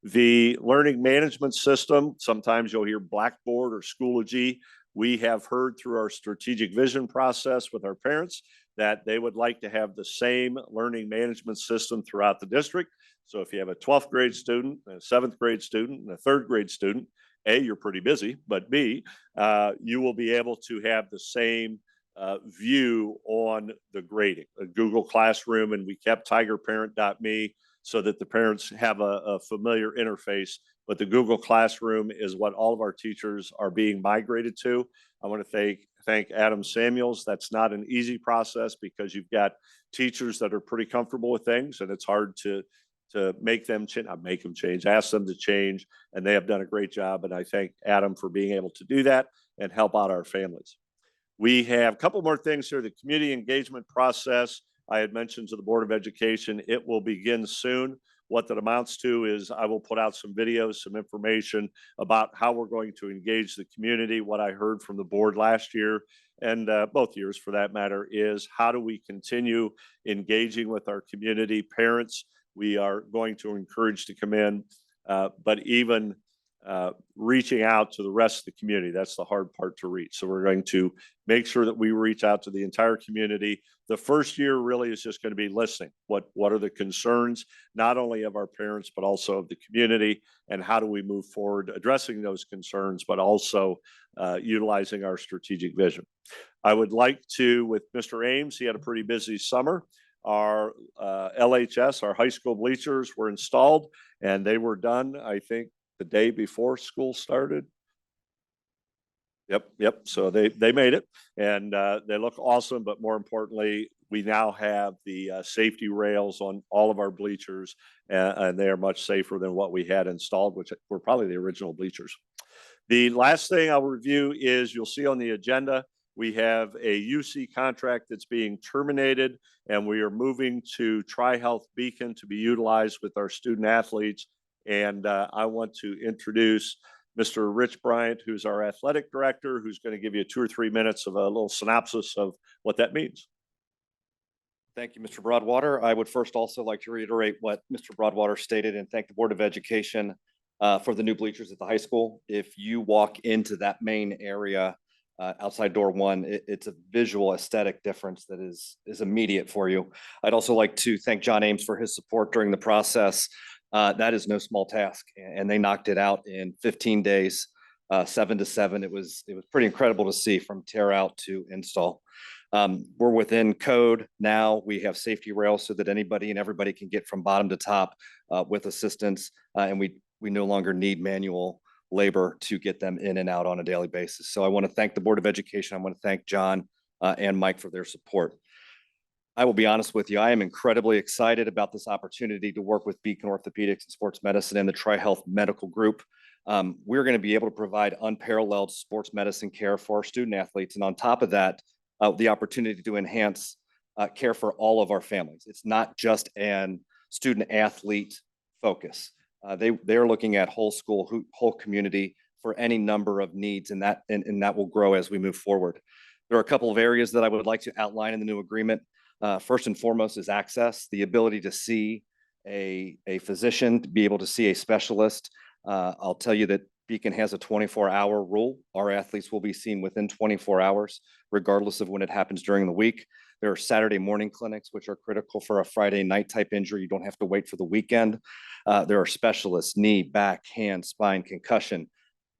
The learning management system, sometimes you'll hear Blackboard or Schoology. We have heard through our strategic vision process with our parents that they would like to have the same learning management system throughout the district. So if you have a 12th grade student, a 7th grade student, and a 3rd grade student, A, you're pretty busy, but B, you will be able to have the same view on the grading, a Google Classroom, and we kept tigerparent.me so that the parents have a familiar interface. But the Google Classroom is what all of our teachers are being migrated to. I want to thank Adam Samuels. That's not an easy process because you've got teachers that are pretty comfortable with things, and it's hard to make them change, not make them change, ask them to change, and they have done a great job. And I thank Adam for being able to do that and help out our families. We have a couple more things here. The community engagement process, I had mentioned to the Board of Education, it will begin soon. What that amounts to is I will put out some videos, some information about how we're going to engage the community. What I heard from the board last year, and both years for that matter, is how do we continue engaging with our community parents? We are going to encourage to come in but even reaching out to the rest of the community. That's the hard part to reach. So we're going to make sure that we reach out to the entire community. The first year really is just going to be listening. What are the concerns, not only of our parents, but also of the community, and how do we move forward addressing those concerns, but also utilizing our strategic vision. I would like to, with Mr. Ames, he had a pretty busy summer. Our LHS, our high school bleachers were installed, and they were done, I think, the day before school started. Yep. So they made it, and they look awesome. But more importantly, we now have the safety rails on all of our bleachers, and they are much safer than what we had installed, which were probably the original bleachers. The last thing I'll review is you'll see on the agenda, we have a UC contract that's being terminated, and we are moving to Tri-Health Beacon to be utilized with our student athletes. And I want to introduce Mr. Rich Bryant, who's our athletic director, who's going to give you 2 or 3 minutes of a little synopsis of what that means. Thank you, Mr. Broadwater. I would first also like to reiterate what Mr. Broadwater stated and thank the Board of Education for the new bleachers at the high school. If you walk into that main area outside door 1, it's a visual aesthetic difference that is immediate for you. I'd also like to thank John Ames for his support during the process. That is no small task, and they knocked it out in 15 days, 7 to 7. It was pretty incredible to see from tear out to install. We're within code now. We have safety rails so that anybody and everybody can get from bottom to top with assistance, and we no longer need manual labor to get them in and out on a daily basis. So I want to thank the Board of Education. I want to thank John and Mike for their support. I will be honest with you, I am incredibly excited about this opportunity to work with Beacon Orthopedics and Sports Medicine and the Tri-Health Medical Group. We're going to be able to provide unparalleled sports medicine care for our student athletes. And on top of that, the opportunity to enhance care for all of our families. It's not just an student athlete focus. They're looking at whole school, whole community for any number of needs, and that will grow as we move forward. There are a couple of areas that I would like to outline in the new agreement. First and foremost is access, the ability to see a physician, to be able to see a specialist. I'll tell you that Beacon has a 24-hour rule. Our athletes will be seen within 24 hours, regardless of when it happens during the week. There are Saturday morning clinics, which are critical for a Friday night type injury. You don't have to wait for the weekend. There are specialists, knee, back, hand, spine, concussion,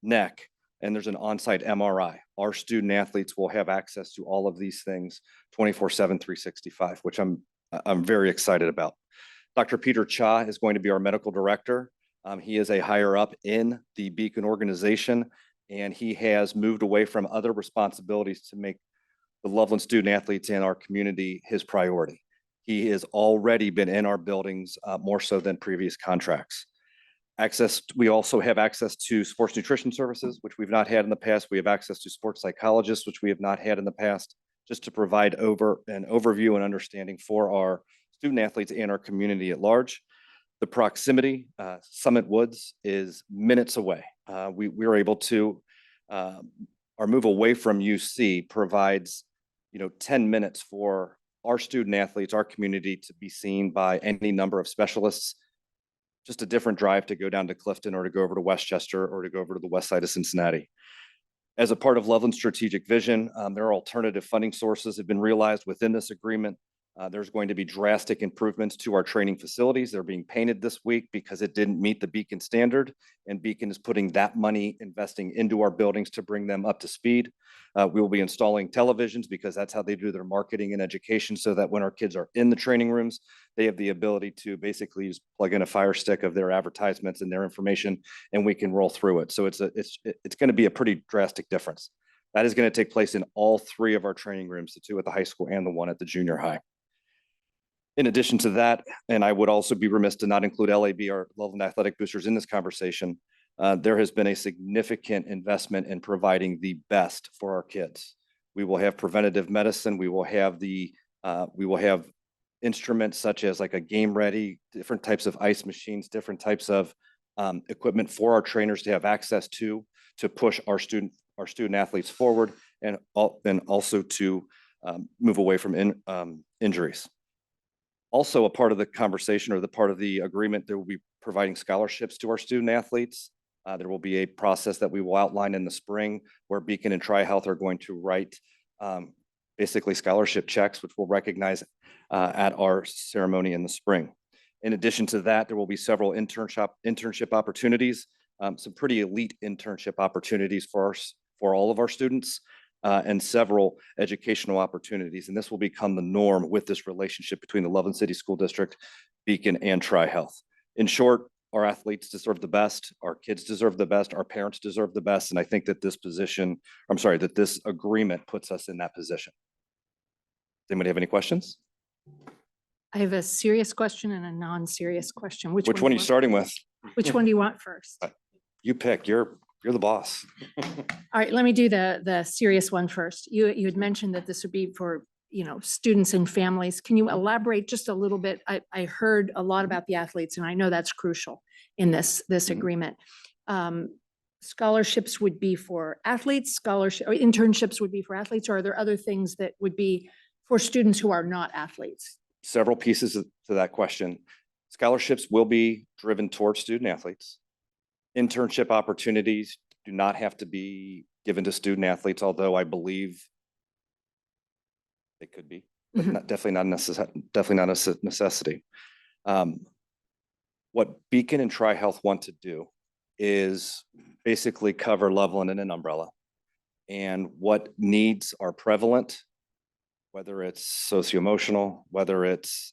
neck, and there's an on-site MRI. Our student athletes will have access to all of these things 24/7, 365, which I'm very excited about. Dr. Peter Cha is going to be our medical director. He is a higher up in the Beacon organization, and he has moved away from other responsibilities to make the Loveland student athletes in our community his priority. He has already been in our buildings more so than previous contracts. We also have access to sports nutrition services, which we've not had in the past. We have access to sports psychologists, which we have not had in the past, just to provide an overview and understanding for our student athletes and our community at large. The proximity, Summit Woods is minutes away. We are able to, our move away from UC provides 10 minutes for our student athletes, our community to be seen by any number of specialists. Just a different drive to go down to Clifton or to go over to Westchester or to go over to the west side of Cincinnati. As a part of Loveland's strategic vision, there are alternative funding sources that have been realized within this agreement. There's going to be drastic improvements to our training facilities. They're being painted this week because it didn't meet the Beacon standard, and Beacon is putting that money investing into our buildings to bring them up to speed. We will be installing televisions because that's how they do their marketing and education, so that when our kids are in the training rooms, they have the ability to basically just plug in a fire stick of their advertisements and their information, and we can roll through it. So it's going to be a pretty drastic difference. That is going to take place in all 3 of our training rooms, the 2 at the high school and the 1 at the junior high. In addition to that, and I would also be remiss to not include LAB, our Loveland Athletic Boosters, in this conversation, there has been a significant investment in providing the best for our kids. We will have preventative medicine. We will have instruments such as like a game ready, different types of ice machines, different types of equipment for our trainers to have access to push our student athletes forward, and also to move away from injuries. Also, a part of the conversation or the part of the agreement, there will be providing scholarships to our student athletes. There will be a process that we will outline in the spring where Beacon and Tri-Health are going to write basically scholarship checks, which we'll recognize at our ceremony in the spring. In addition to that, there will be several internship opportunities, some pretty elite internship opportunities for all of our students, and several educational opportunities. And this will become the norm with this relationship between the Loveland City School District, Beacon, and Tri-Health. In short, our athletes deserve the best, our kids deserve the best, our parents deserve the best. And I think that that this agreement puts us in that position. Does anybody have any questions? I have a serious question and a non-serious question. Which do one are you want- starting with? Which one do you want first? You pick, you're the boss. All right, let me do the serious one first. You had mentioned that this would be for, students and families. Can you elaborate just a little bit? I heard a lot about the athletes, and I know that's crucial in this agreement. Scholarships would be for athletes, or internships would be for athletes, or are there other things that would be for students who are not athletes? Several pieces to that question. Scholarships will be driven towards student athletes. Internship opportunities do not have to be given to student athletes, although I believe they could be, but definitely not a necessity. What Beacon and Tri-Health want to do is basically cover Loveland in an umbrella, and what needs are prevalent, whether it's socio-emotional, whether it's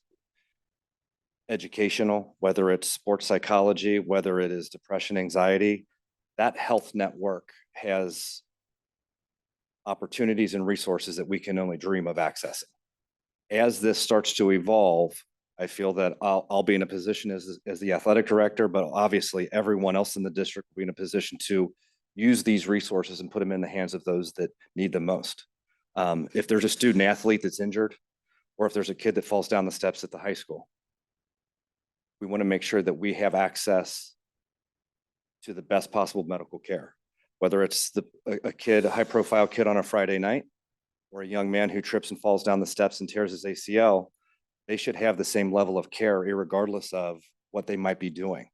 educational, whether it's sports psychology, whether it is depression, anxiety, that health network has opportunities and resources that we can only dream of accessing. As this starts to evolve, I feel that I'll be in a position as the athletic director, but obviously everyone else in the district will be in a position to use these resources and put them in the hands of those that need them most. If there's a student athlete that's injured, or if there's a kid that falls down the steps at the high school, we want to make sure that we have access to the best possible medical care, whether it's a high profile kid on a Friday night, or a young man who trips and falls down the steps and tears his ACL. They should have the same level of care regardless of what they might be doing.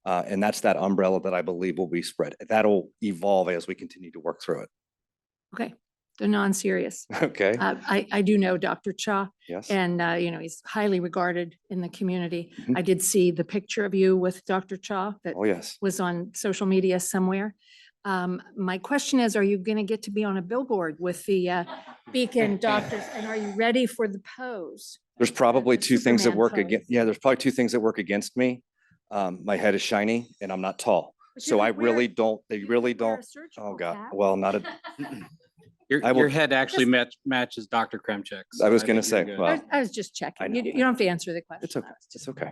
And that's that umbrella that I believe will be spread. That'll evolve as we continue to work through it. Okay, the non-serious. Okay, I do know Dr. Cha, yes. and, he's highly regarded in the community. Mhm. I did see the picture of you with Dr. Cha that Oh, yes. was on social media somewhere. My question is, are you going to get to be on a billboard with the Beacon doctors, and are you ready for the pose? There's probably the two things that Superman work pose. against, there's probably two things that work against me. My head is shiny and I'm not tall. But So you I could wear- really don't, they you really could wear a don't. surgical Oh, God. cap. Well, not a, Your, I will- your head actually matches Dr. Kremchek's. I was so gonna think you're say, good. well, I was just I checking. know. You don't have to answer the question. it's okay. I was just- It's okay.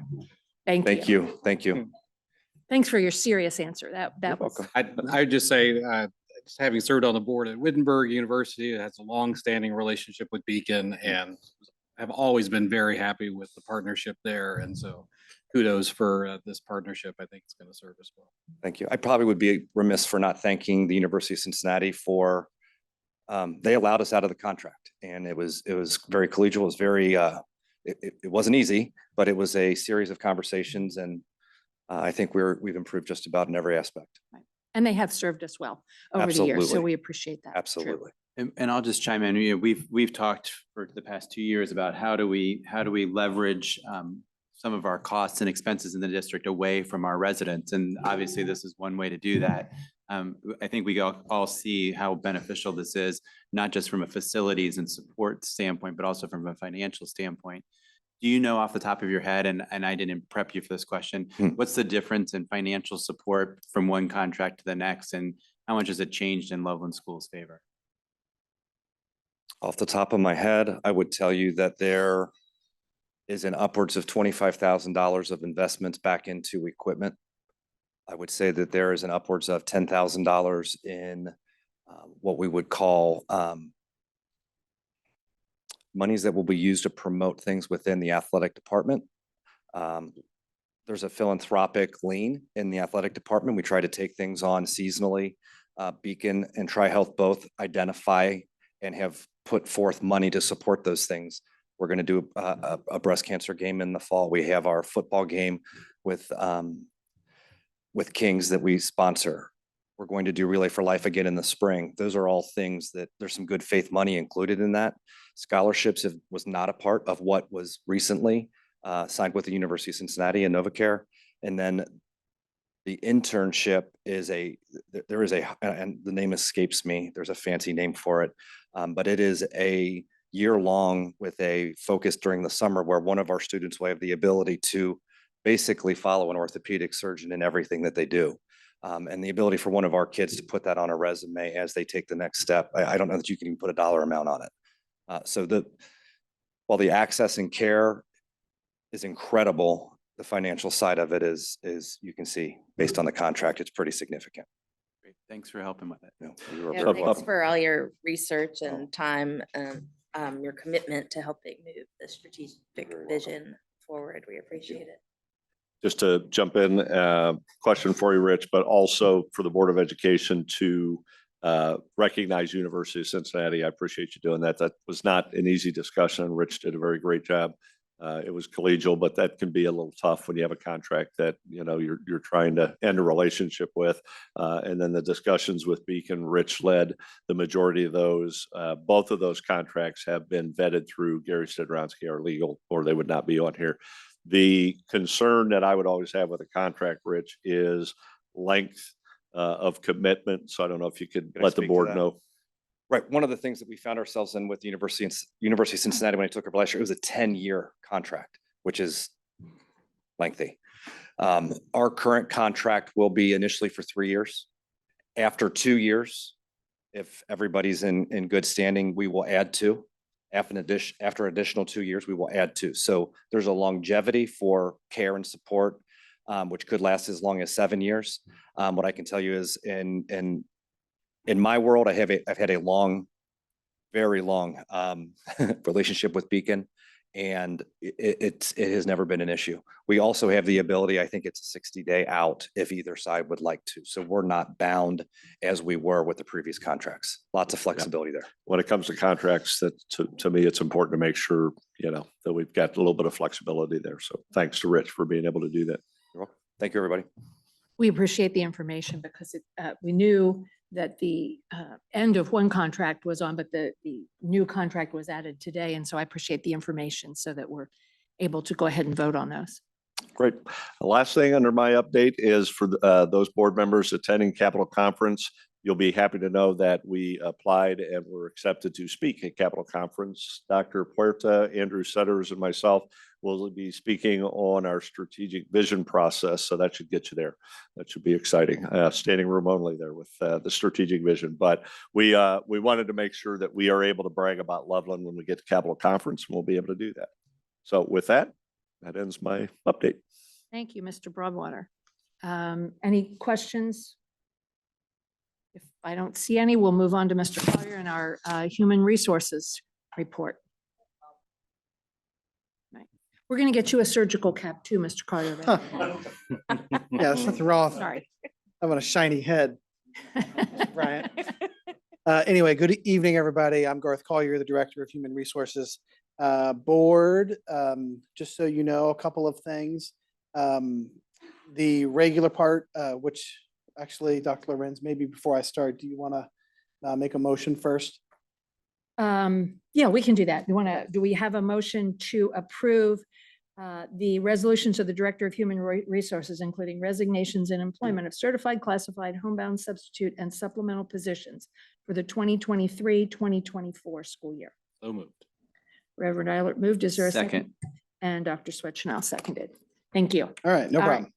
Thank Thank you. you. Thank you. Thanks for your serious answer. You're That was. welcome. I would just say, just having served on the board at Wittenberg University, it has a long-standing relationship with Beacon, and have always been very happy with the partnership there. And so kudos for this partnership. I think it's going to serve us well. Thank you. I probably would be remiss for not thanking the University of Cincinnati for, they allowed us out of the contract, and it was very collegial. It was very, it wasn't easy, but it was a series of conversations, and I think we've improved just about in every aspect. And they have served us well over the years, so Absolutely. we appreciate that. True. Absolutely. And I'll just chime in, we've talked for the past 2 years about how do we leverage some of our costs and expenses in the district away from our residents. And obviously this is one way to do that. I think we all see how beneficial this is, not just from a facilities and support standpoint, but also from a financial standpoint. Do you know off the top of your head, and I didn't prep you for this question, what's the difference in financial support from one contract to the next, and how much has it changed in Loveland School's favor? Off the top of my head, I would tell you that there is an upwards of $25,000 of investments back into equipment. I would say that there is an upwards of $10,000 in what we would call monies that will be used to promote things within the athletic department. There's a philanthropic lean in the athletic department. We try to take things on seasonally. Beacon and Tri-Health both identify and have put forth money to support those things. We're going to do a breast cancer game in the fall. We have our football game with Kings that we sponsor. We're going to do Relay for Life again in the spring. Those are all things that there's some good faith money included in that. Scholarships was not a part of what was recently signed with the University of Cincinnati and NovaCare. And then the internship is and the name escapes me. There's a fancy name for it, but it is a year long with a focus during the summer where one of our students will have the ability to basically follow an orthopedic surgeon in everything that they do. And the ability for one of our kids to put that on a resume as they take the next step. I don't know that you can even put a dollar amount on it. While the access and care is incredible, the financial side of it is you can see based on the contract, it's pretty significant. Great. Thanks for helping with it. Yeah, thanks for all your research and time and your commitment to helping move the strategic vision forward. We appreciate it. Just to jump in, question for you, Rich, but also for the Board of Education to recognize University of Cincinnati. I appreciate you doing that. That was not an easy discussion. Rich did a very great job. It was collegial, but that can be a little tough when you have a contract that, you know, you're trying to end a relationship with. And then the discussions with Beacon, Rich led the majority of those. Both of those contracts have been vetted through Gary Stedronsky, our legal, or they would not be on here. The concern that I would always have with a contract, Rich, is length of commitment. So I don't know if you could Can I let the speak to board that? know. Right. One of the things that we found ourselves in with the University of Cincinnati when I took over last year, it was a 10-year contract, which is lengthy. Our current contract will be initially for 3 years. After 2 years, if everybody's in good standing, we will add 2. After additional 2 years, we will add 2. So there's a longevity for care and support, which could last as long as 7 years. What I can tell you is in my world, I've had a very long relationship with Beacon, and it has never been an issue. We also have the ability, I think it's a 60-day out if either side would like to. So we're not bound as we were with the previous contracts. Lots of flexibility there. When it comes to contracts, that to me, it's important to make sure, you know, that we've got a little bit of flexibility there. So thanks to Rich for being able to do that. You're welcome. Thank you, everybody. We appreciate the information because we knew that the end of one contract was on, but the new contract was added today. And so I appreciate the information so that we're able to go ahead and vote on those. Great. The last thing under my update is for those board members attending Capitol Conference. You'll be happy to know that we applied and were accepted to speak at Capitol Conference. Dr. Puerta, Andrew Sutters, and myself will be speaking on our strategic vision process. So that should get you there. That should be exciting. Standing room only there with the strategic vision. But we wanted to make sure that we are able to brag about Loveland when we get to Capitol Conference, and we'll be able to do that. So with that, that ends my update. Thank you, Mr. Broadwater. Any questions? If I don't see any, we'll move on to Mr. Collier and our Human Resources report. Right. We're going to get you a surgical cap too, Mr. Collier. Huh. Yeah, there's nothing wrong with Sorry. having a shiny head, Bryant. Anyway, good evening, everybody. I'm Garth Collier, the Director of Human Resources Board. Just so you know, a couple of things. The regular part, which actually, Dr. Lorenz, maybe before I start, do you want to make a motion first? Yeah, we can do that. Do we have a motion to approve the resolutions of the Director of Human Resources, including resignations and employment of certified, classified, homebound, substitute, and supplemental positions for the 2023-2024 school year? So moved. Reverend Eilert moved. Is there a second? Second. And Dr. Swetchnow seconded. Thank you. All right, no All right. problem.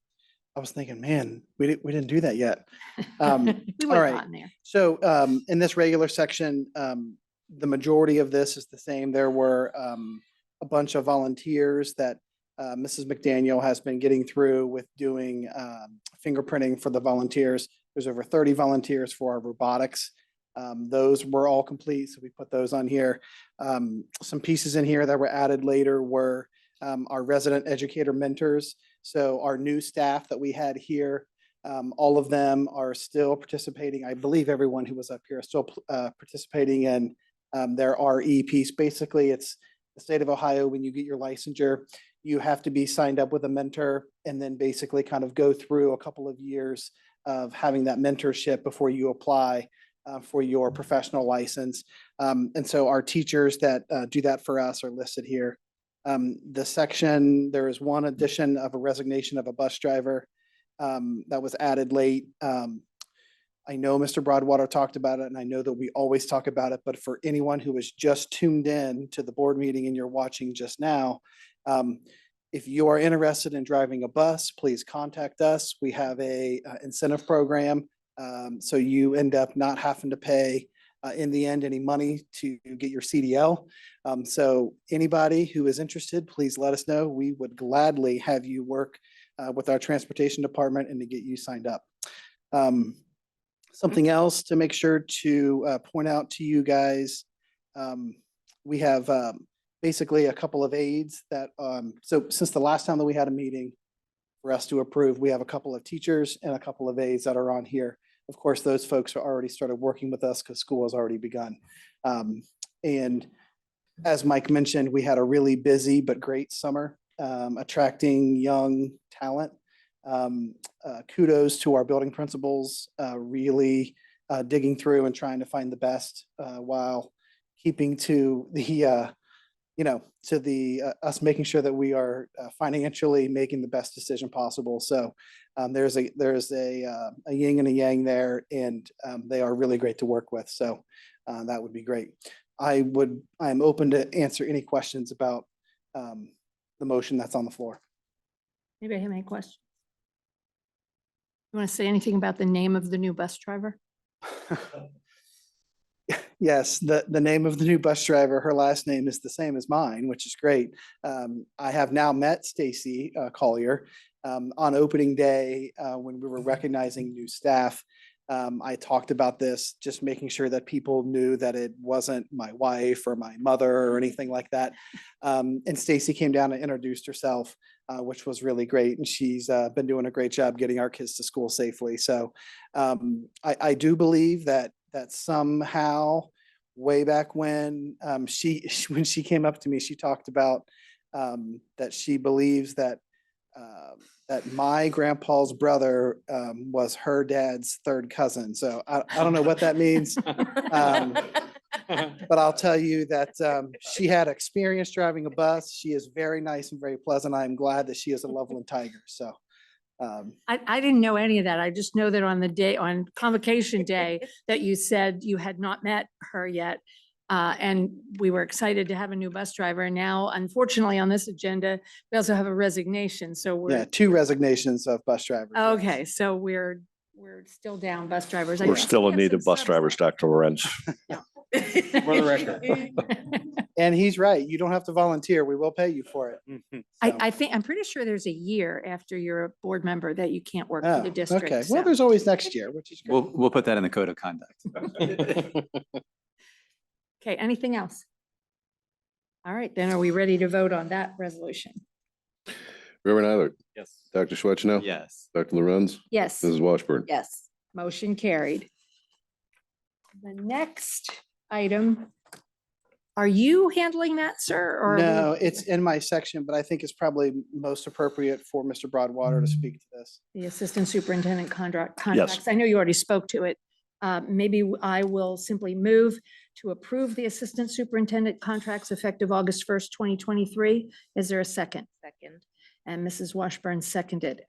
I was thinking, man, we didn't do that yet. We All would have right. gotten there. So in this regular section, the majority of this is the same. There were a bunch of volunteers that Mrs. McDaniel has been getting through with doing fingerprinting for the volunteers. There's over 30 volunteers for our robotics. Those were all complete, so we put those on here. Some pieces in here that were added later were our resident educator mentors. So our new staff that we had here, all of them are still participating. I believe everyone who was up here is still participating in their RE piece. Basically, it's the state of Ohio, when you get your licensure, you have to be signed up with a mentor and then basically kind of go through a couple of years of having that mentorship before you apply for your professional license. And so our teachers that do that for us are listed here. The section, there is one addition of a resignation of a bus driver that was added late. I know Mr. Broadwater talked about it, and I know that we always talk about it, but for anyone who is just tuned in to the board meeting and you're watching just now, if you are interested in driving a bus, please contact us. We have a incentive program, so you end up not having to pay in the end any money to get your CDL. So anybody who is interested, please let us know. We would gladly have you work with our transportation department and to get you signed up. Something else to make sure to point out to you guys, we have basically a couple of aides that, so since the last time that we had a meeting for us to approve, we have a couple of teachers and a couple of aides that are on here. Of course, those folks are already started working with us because school has already begun. And as Mike mentioned, we had a really busy but great summer, attracting young talent. Kudos to our building principals, really digging through and trying to find the best while keeping to the, us making sure that we are financially making the best decision possible. So there's a yin and a yang there, and they are really great to work with. So that would be great. I am open to answer any questions about the motion that's on the floor. Anybody have any questions? You want to say anything about the name of the new bus driver? Yes, the name of the new bus driver, her last name is the same as mine, which is great. I have now met Stacy Collier on opening day when we were recognizing new staff. I talked about this, just making sure that people knew that it wasn't my wife or my mother or anything like that. And Stacy came down and introduced herself, which was really great. And she's been doing a great job getting our kids to school safely. So I do believe that somehow way back when when she came up to me, she talked about that she believes that that my grandpa's brother was her dad's third cousin. So I don't know what that means. But I'll tell you that she had experience driving a bus. She is very nice and very pleasant. I'm glad that she is a Loveland Tiger. So I didn't know any of that. I just know that on convocation day, that you said you had not met her yet. And we were excited to have a new bus driver. And now, unfortunately, on this agenda, we also have a resignation. So yeah, 2 resignations of bus drivers. Yes. Okay, so we're still down bus drivers. I We're guess still we in have need some of bus subs drivers, Dr. Lorenz. For the record. And he's right. You don't have to volunteer. We will pay you for it. So- I'm pretty sure there's a year after you're a board member that you can't work for Oh, the district. okay. so- Well, there's always next year, which is great. We'll put that in the code of conduct. Okay, anything else? All right, then are we ready to vote on that resolution? Reverend Eilert, Yes. Dr. Schweitzer, Yes. Dr. Lorenz, Yes. Mrs. Washburn. Yes. Motion carried. The next item, are you handling that, sir? Or are we- No, it's in my section, but I think it's probably most appropriate for Mr. Broadwater to speak to this. The assistant superintendent contracts. I know you already spoke to it. Maybe I will simply move to approve the assistant superintendent contracts effective August 1st, 2023. Is there a second? Second. And Mrs. Washburn seconded.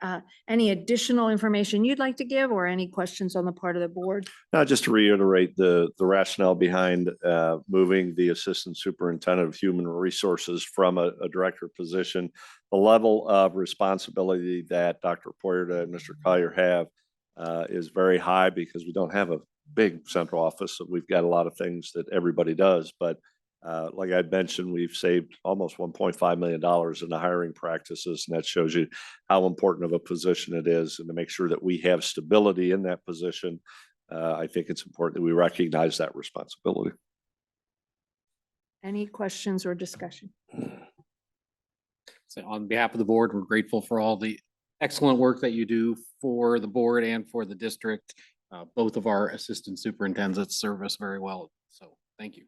Any additional information you'd like to give or any questions on the part of the board? Now, just to reiterate the rationale behind moving the Assistant Superintendent of Human Resources from a director position, the level of responsibility that Dr. Poyerta and Mr. Collier have is very high because we don't have a big central office. So we've got a lot of things that everybody does, but like I mentioned, we've saved almost $1.5 million in the hiring practices, and that shows you how important of a position it is. And to make sure that we have stability in that position, I think it's important that we recognize that responsibility. Any questions or discussion? So on behalf of the board, we're grateful for all the excellent work that you do for the board and for the district. Both of our assistant superintendents serve us very well. So thank you.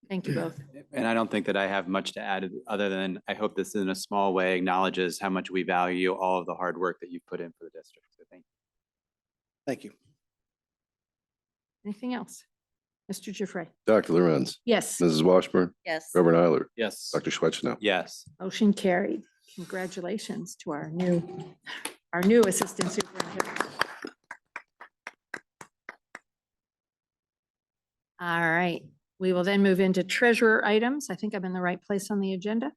Thank you both. And I don't think that I have much to add other than I hope this in a small way acknowledges how much we value all of the hard work that you've put in for the district. So thank you. Thank you. Anything else? Mr. Giuffre? Dr. Lorenz, Yes, Mrs. Washburn, Yes. Reverend Eiler, Yes. Dr. Schweitzer. Yes. motion carried. Congratulations to our new assistant superintendent. All right, we will then move into treasurer items. I think I'm in the right place on the agenda.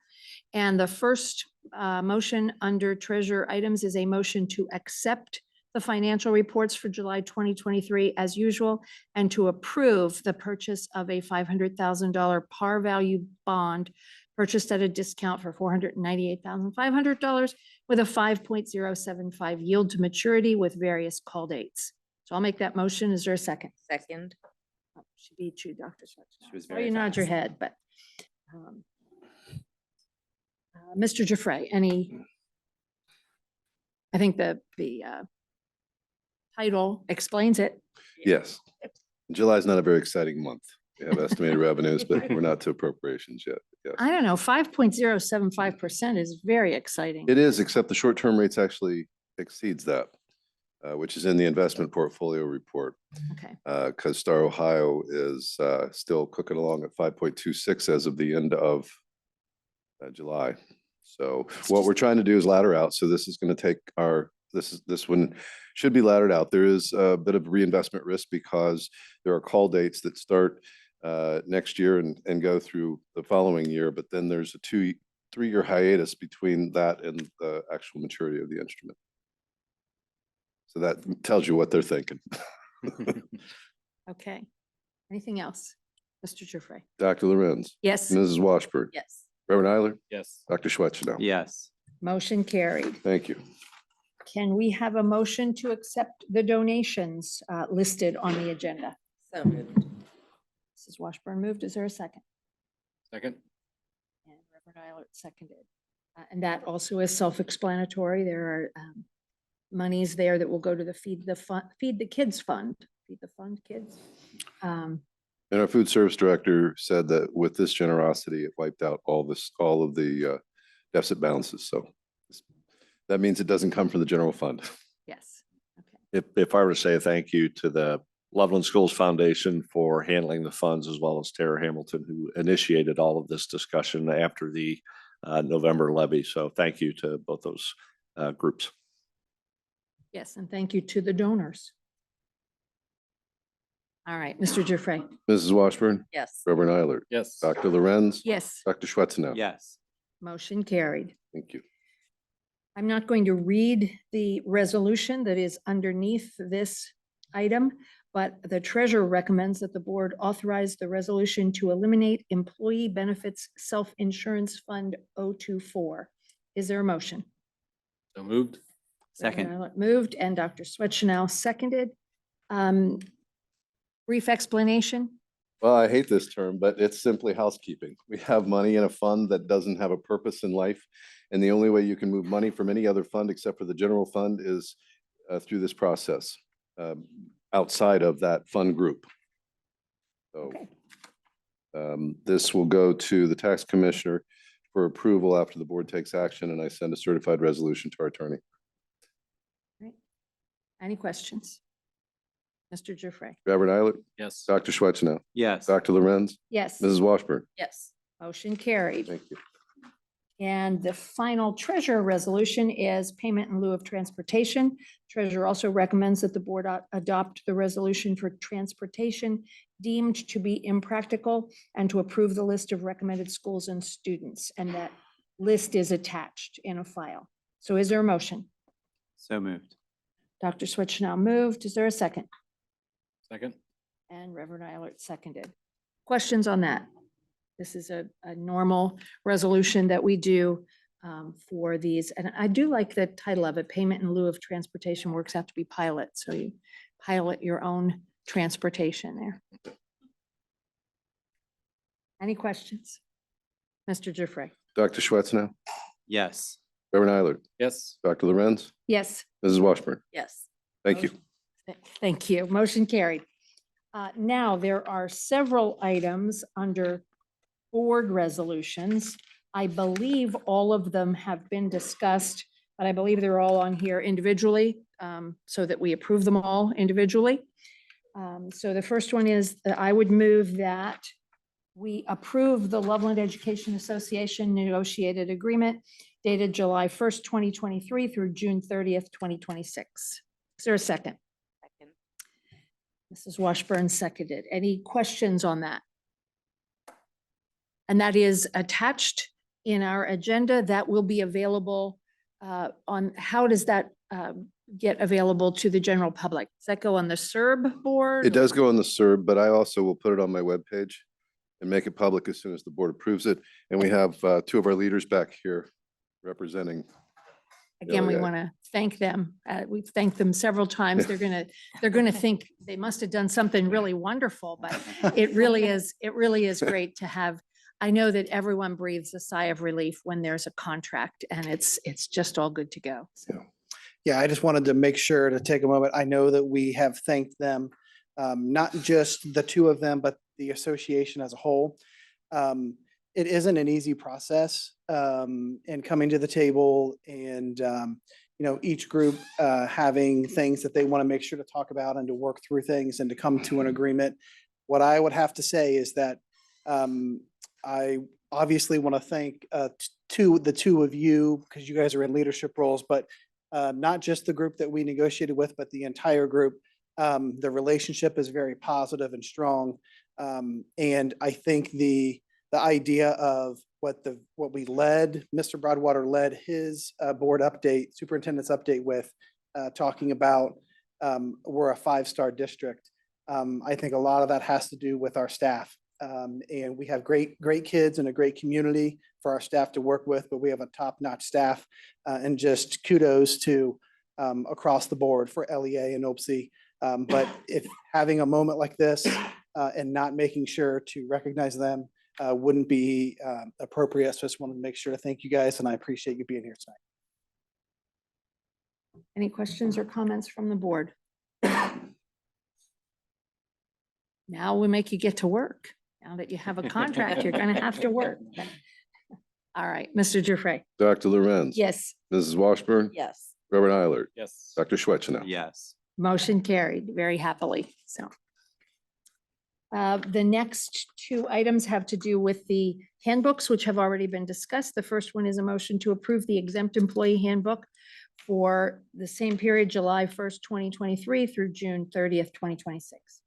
And the first motion under treasurer items is a motion to accept the financial reports for July 2023 as usual, and to approve the purchase of a $500,000 par value bond purchased at a discount for $498,500 with a 5.075 yield to maturity with various call dates. So I'll make that motion. Is there a second? Second. Oh, she beat you, Dr. Switch. She was Oh, very you nod your fast. head, but. Mr. Giuffre, any? I think the title explains it. Yes. July is not a very exciting month. We have estimated revenues, but we're not to appropriations yet. Yes. I don't know, 5.075% is very exciting. It is, except the short-term rates actually exceeds that, which is in the investment portfolio report. Okay, Because Star Ohio is still cooking along at 5.26 as of the end of July. So what we're trying to do is ladder out. So this is going to take this one should be laddered out. There is a bit of reinvestment risk because there are call dates that start next year and go through the following year. But then there's a 2-3 year hiatus between that and the actual maturity of the instrument. So that tells you what they're thinking. okay. Anything else? Mr. Giuffre? Dr. Lorenz, Yes, Mrs. Washburn, Yes. Reverend Eiler, Yes. Dr. Schweitzer. Yes. motion carried. Thank you. Can we have a motion to accept the donations listed on the agenda? So moved. Mrs. Washburn moved. Is there a second? Second. And Reverend Eilert seconded. And that also is self-explanatory. There are monies there that will go to the Feed the Kids Fund. Feed the Fund Kids. And our food service director said that with this generosity, it wiped out all of the deficit balances. So that means it doesn't come from the general fund. Yes. Okay. If I were to say a thank you to the Loveland Schools Foundation for handling the funds, as well as Tara Hamilton, who initiated all of this discussion after the November levy. So thank you to both those groups. Yes, and thank you to the donors. All right, Mr. Giuffre. Mrs. Washburn, Yes. Reverend Eiler, Yes. Dr. Lorenz, Yes, Dr. Schweitzer. Yes. motion carried. Thank you. I'm not going to read the resolution that is underneath this item, but the treasurer recommends that the board authorize the resolution to eliminate Employee Benefits Self-Insurance Fund 024. Is there a motion? So moved. Second. Reverend Eilert moved and Dr. Swetchenow seconded. Brief explanation. Well, I hate this term, but it's simply housekeeping. We have money in a fund that doesn't have a purpose in life. And the only way you can move money from any other fund except for the general fund is through this process, outside of that fund group. So Okay. this will go to the tax commissioner for approval after the board takes action, and I send a certified resolution to our attorney. Any questions? Mr. Giuffre? Reverend Eiler, Yes. Dr. Schweitzer, Yes. Dr. Lorenz, Yes. Mrs. Washburn. Yes. Motion carried. Thank you. And the final treasurer resolution is payment in lieu of transportation. Treasurer also recommends that the board adopt the resolution for transportation deemed to be impractical and to approve the list of recommended schools and students. And that list is attached in a file. So is there a motion? So moved. Dr. Switch now moved. Is there a second? Second. And Reverend Eilert seconded. Questions on that? This is a normal resolution that we do for these. And I do like the title of it, Payment in lieu of Transportation works out to be pilot. So you pilot your own transportation there. Any questions? Mr. Giuffre? Dr. Schweitzer, Yes. Reverend Eiler, Yes. Dr. Lorenz, Yes. Mrs. Washburn. Yes. Thank you. Thank you. Motion carried. Now, there are several items under board resolutions. I believe all of them have been discussed, but I believe they're all on here individually, so that we approve them all individually. So the first one is that I would move that we approve the Loveland Education Association negotiated agreement dated July 1st, 2023 through June 30th, 2026. Is there a second? Second. Mrs. Washburn seconded. Any questions on that? And that is attached in our agenda. That will be available on, how does that get available to the general public? Does that go on the SERB board? It does go on the SERB, but I also will put it on my webpage and make it public as soon as the board approves it. And we have two of our leaders back here representing. Again, we LEA. want to thank them. We've thanked them several times. They're gonna think they must have done something really wonderful, but it really is great to have. I know that everyone breathes a sigh of relief when there's a contract and it's just all good to go. So. Yeah, I just wanted to make sure to take a moment. I know that we have thanked them, not just the two of them, but the association as a whole. It isn't an easy process, and coming to the table and, each group having things that they want to make sure to talk about and to work through things and to come to an agreement. What I would have to say is that I obviously want to thank the two of you, because you guys are in leadership roles, but not just the group that we negotiated with, but the entire group. The relationship is very positive and strong. And I think the idea of what we led, Mr. Broadwater led his board update, superintendent's update with, talking about we're a 5-star district. I think a lot of that has to do with our staff. And we have great kids and a great community for our staff to work with, but we have a top-notch staff, and just kudos to across the board for LEA and OPSI. But if having a moment like this and not making sure to recognize them wouldn't be appropriate. So I just wanted to make sure to thank you guys, and I appreciate you being here tonight. Any questions or comments from the board? Now we make you get to work. Now that you have a contract, you're going to have to work. All right, Mr. Giuffre. Dr. Lorenz. Yes, Mrs. Washburn. Yes. Reverend Eilert. Yes. Dr. Schwetzner. Yes. motion carried very happily. So. The next two items have to do with the handbooks, which have already been discussed. The first one is a motion to approve the exempt employee handbook for the same period, July 1st, 2023 through June 30th, 2026.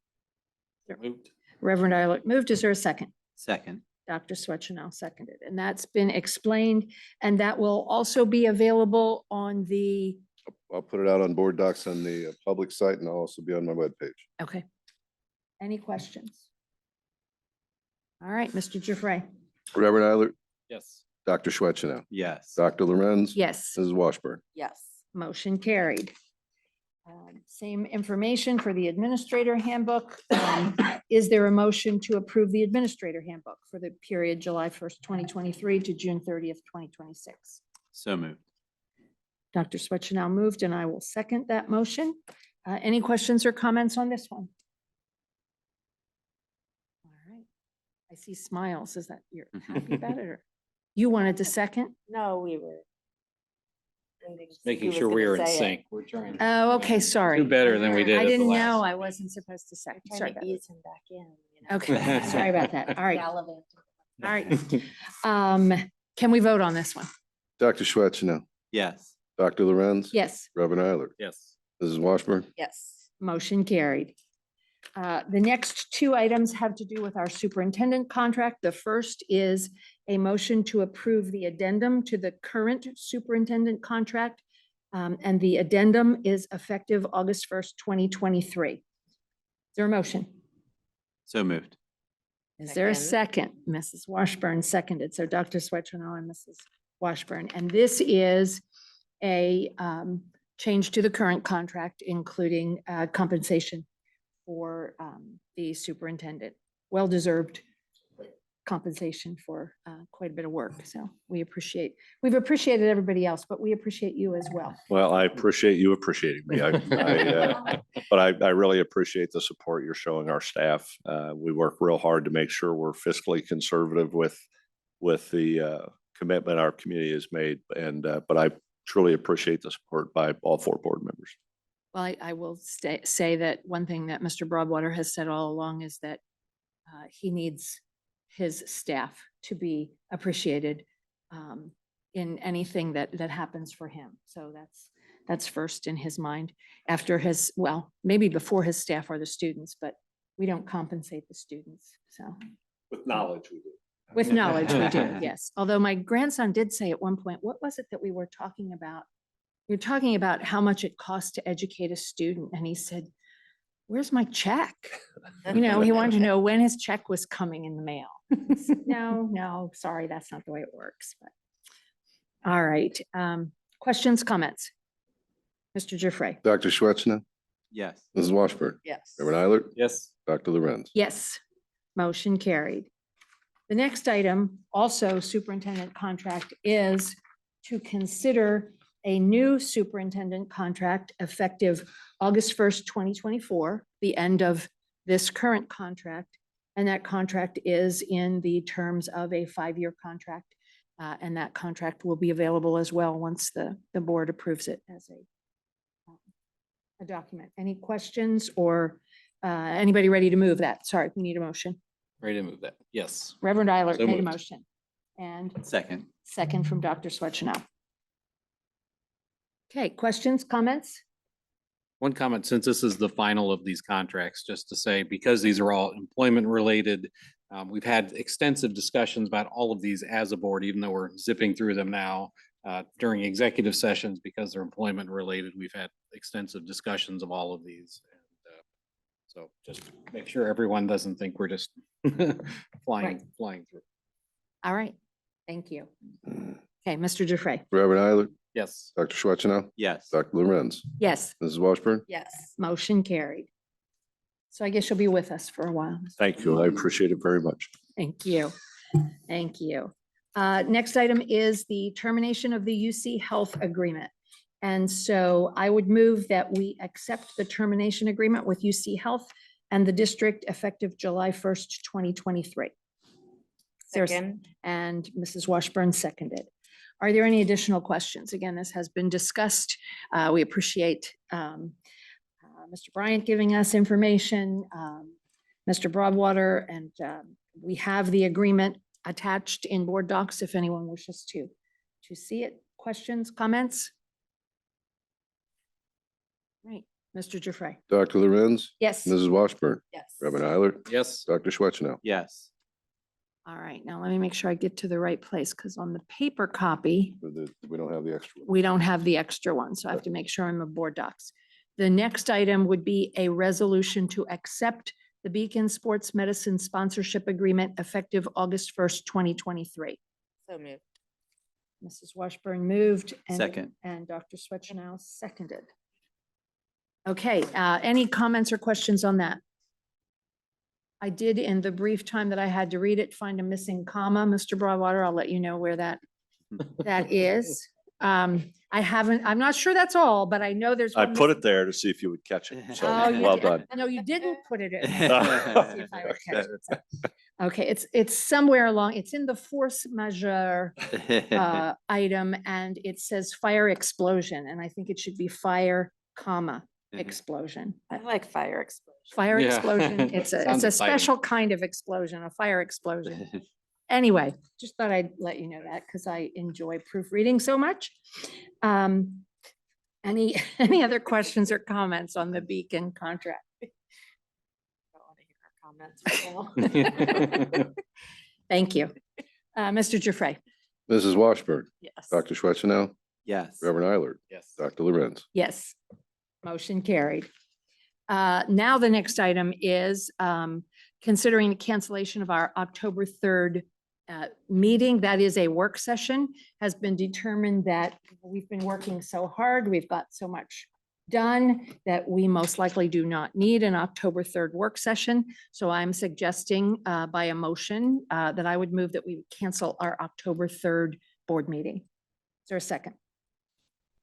Moved. Reverend Eilert moved. Is there a second? Second. Dr. Swetchenow seconded, and that's been explained, and that will also be available on the, I'll put it out on board docs on the public site, and I'll also be on my webpage. okay. Any questions? All right, Mr. Giuffre. Reverend Eilert, Yes. Dr. Schwetzner, Yes. Dr. Lorenz. Yes. Mrs. Washburn. Yes. Motion carried. Same information for the administrator handbook. Is there a motion to approve the administrator handbook for the period July 1st, 2023 to June 30th, 2026? So moved. Dr. Swetchenow moved, and I will second that motion. Any questions or comments on this one? All right. I see smiles. Is that you're happy about it, or you wanted to second? No, we were. Making sure we are in sync. We're trying. Oh, okay, sorry. Do better than we did I at the didn't last. know. I wasn't supposed to say. Trying Sorry to about ease him back in. You know. Okay, sorry about that. All right, all Gallivanting. right. Can we vote on this one? Dr. Schwetzner, Yes. Dr. Lorenz. Yes, Reverend Eilert. Yes. Mrs. Washburn. Yes. motion carried. The next two items have to do with our superintendent contract. The first is a motion to approve the addendum to the current superintendent contract. And the addendum is effective August 1st, 2023. Is there a motion? So moved. Is there a second? Mrs. Washburn seconded. So Dr. Swetchenow and Mrs. Washburn. And this is a change to the current contract, including compensation for the superintendent. Well-deserved compensation for quite a bit of work. So we've appreciated everybody else, but we appreciate you as well. Well, I appreciate you appreciating me. But I really appreciate the support you're showing our staff. We work real hard to make sure we're fiscally conservative with the commitment our community has made. But I truly appreciate the support by all 4 board members. Well, I will say that one thing that Mr. Broadwater has said all along is that he needs his staff to be appreciated in anything that happens for him. So that's first in his mind. After his, well, maybe before his staff are the students, but we don't compensate the students. So With knowledge, we do. with knowledge, we do, yes. Although my grandson did say at one point, what was it that we were talking about? We were talking about how much it costs to educate a student, and he said, "Where's my check?" You know, he wanted to know when his check was coming in the mail. I said, No, sorry, that's not the way it works. But all right, questions, comments? Mr. Giuffre? Dr. Schwetzner, Yes. Mrs. Washburn, Yes. Reverend Eilert, Yes. Dr. Lorenz. Yes, motion carried. The next item, also superintendent contract, is to consider a new superintendent contract effective August 1st, 2024, the end of this current contract. And that contract is in the terms of a 5-year contract. And that contract will be available as well once the board approves it as a document. Any questions or anybody ready to move that? Sorry, we need a motion. Ready to move that? Yes. Reverend Eilert So made a moved. motion. And Second. second from Dr. Swetchenow. Okay, questions, comments? One comment, since this is the final of these contracts, just to say, because these are all employment related, we've had extensive discussions about all of these as a board, even though we're zipping through them now. During executive sessions, because they're employment related, we've had extensive discussions of all of these. And so just make sure everyone doesn't think we're just flying through. All right, thank you. Okay, Mr. Giuffre. Reverend Eilert, Yes. Dr. Schwetzner, Yes. Dr. Lorenz, Yes, Mrs. Washburn. Yes. motion carried. So I guess you'll be with us for a while. Thank you. I appreciate it very much. Thank you. Thank you. Next item is the termination of the UC Health Agreement. And so I would move that we accept the termination agreement with UC Health and the district effective July 1st, 2023. Second. And Mrs. Washburn seconded. Are there any additional questions? Again, this has been discussed. We appreciate Mr. Bryant giving us information, Mr. Broadwater, and we have the agreement attached in board docs if anyone wishes to see it. Questions, comments? Right, Mr. Giuffre. Dr. Lorenz, Yes. Mrs. Washburn, Yes. Reverend Eilert, Yes. Dr. Schwetzner. Yes. All right, now let me make sure I get to the right place because on the paper copy, We don't have the extra one. we don't have the extra one, so I have to make sure I'm in board docs. The next item would be a resolution to accept the Beacon Sports Medicine Sponsorship Agreement effective August 1st, 2023. So moved. Mrs. Washburn moved. Second. And Dr. Swetchenow seconded. Okay, any comments or questions on that? I did, in the brief time that I had to read it, find a missing comma, Mr. Broadwater. I'll let you know where that is. I'm not sure that's all, but I know there's. I one put missing- it there to see if you would catch it. So Oh, you well did- done. No, you didn't put it in. Let's see if I would catch it. Okay, it's somewhere along, it's in the force majeure item, and it says fire explosion, and I think it should be fire, comma, explosion. I like fire explosion. Fire Yeah. explosion, it's Sounds a exciting. special kind of explosion, a fire explosion. Anyway, just thought I'd let you know that because I enjoy proofreading so much. Any other questions or comments on the Beacon contract? Don't want to hear our comments right now. Thank you. Mr. Giuffre. Mrs. Washburn, Yes. Dr. Schwetzner, Yes. Reverend Eilert, Yes. Dr. Lorenz. Yes, motion carried. Now the next item is considering the cancellation of our October 3rd meeting. That is a work session. Has been determined that we've been working so hard, we've got so much done, that we most likely do not need an October 3rd work session. So I'm suggesting by a motion that I would move that we cancel our October 3rd board meeting. Is there a second?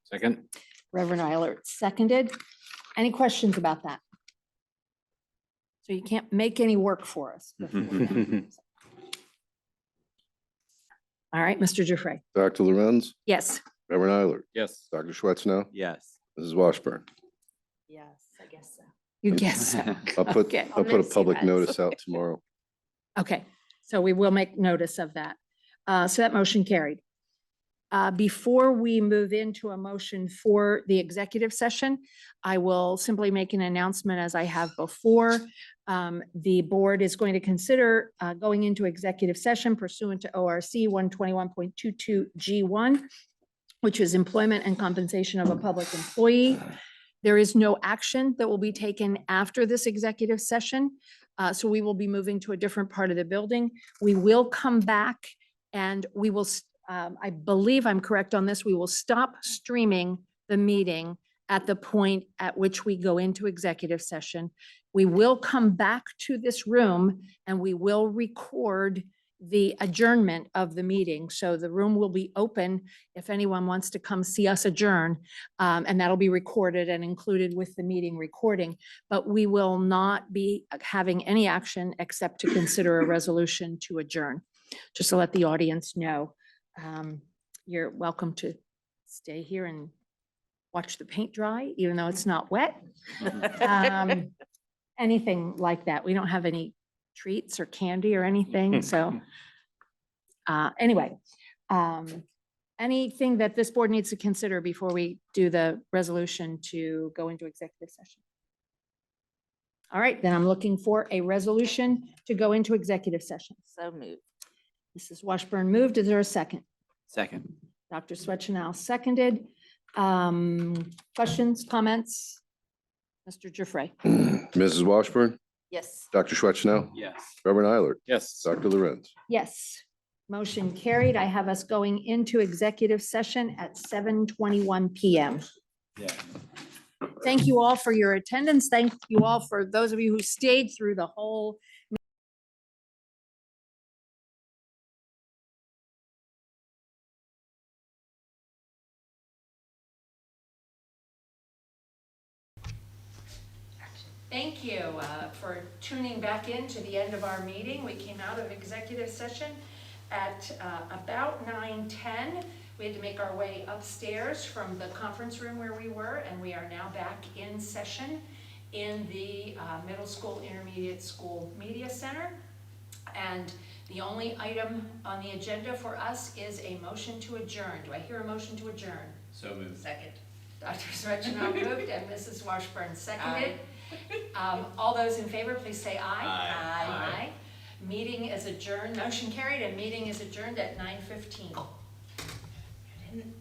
Second. Reverend Eilert seconded. Any questions about that? So you can't make any work for us. before then. All right, Mr. Giuffre. Dr. Lorenz, Yes. Reverend Eilert, Yes. Dr. Schwetznow, Yes. Mrs. Washburn. Yes, I guess so. You guess so. I'll put, Okay. I'll put a miss you public guys. notice out tomorrow. Okay, so we will make notice of that. So that motion carried. Before we move into a motion for the executive session, I will simply make an announcement as I have before. The board is going to consider going into executive session pursuant to ORC 121.22 G1, which is employment and compensation of a public employee. There is no action that will be taken after this executive session. So we will be moving to a different part of the building. We will come back and we will, I believe I'm correct on this, we will stop streaming the meeting at the point at which we go into executive session. We will come back to this room and we will record the adjournment of the meeting. So the room will be open if anyone wants to come see us adjourn. And that'll be recorded and included with the meeting recording. But we will not be having any action except to consider a resolution to adjourn. Just to let the audience know, you're welcome to stay here and watch the paint dry, even though it's not wet. Anything like that. We don't have any treats or candy or anything, so. Anyway, anything that this board needs to consider before we do the resolution to go into executive session? All right, then I'm looking for a resolution to go into executive session. So moved. Mrs. Washburn moved. Is there a second? Second. Dr. Swetchenow seconded. Questions, comments? Mr. Giuffre? Mrs. Washburn, Yes. Dr. Schwetznow, Yes. Reverend Eilert, Yes. Dr. Lorenz. Yes. Motion carried. I have us going into executive session at 7:21 PM. Yeah. Thank you all for your attendance. Thank you all for those of you who stayed through the whole Thank you for tuning back in to the end of our meeting. We came out of executive session at about 9:10. We had to make our way upstairs from the conference room where we were, and we are now back in session in the middle school, intermediate school media center. And the only item on the agenda for us is a motion to adjourn. Do I hear a motion to adjourn? So moved. Second. Dr. Swetchenow moved and Mrs. Washburn seconded. All those in favor, please say aye. Aye. Aye. Meeting is adjourned, motion carried, and meeting is adjourned at 9:15. Didn't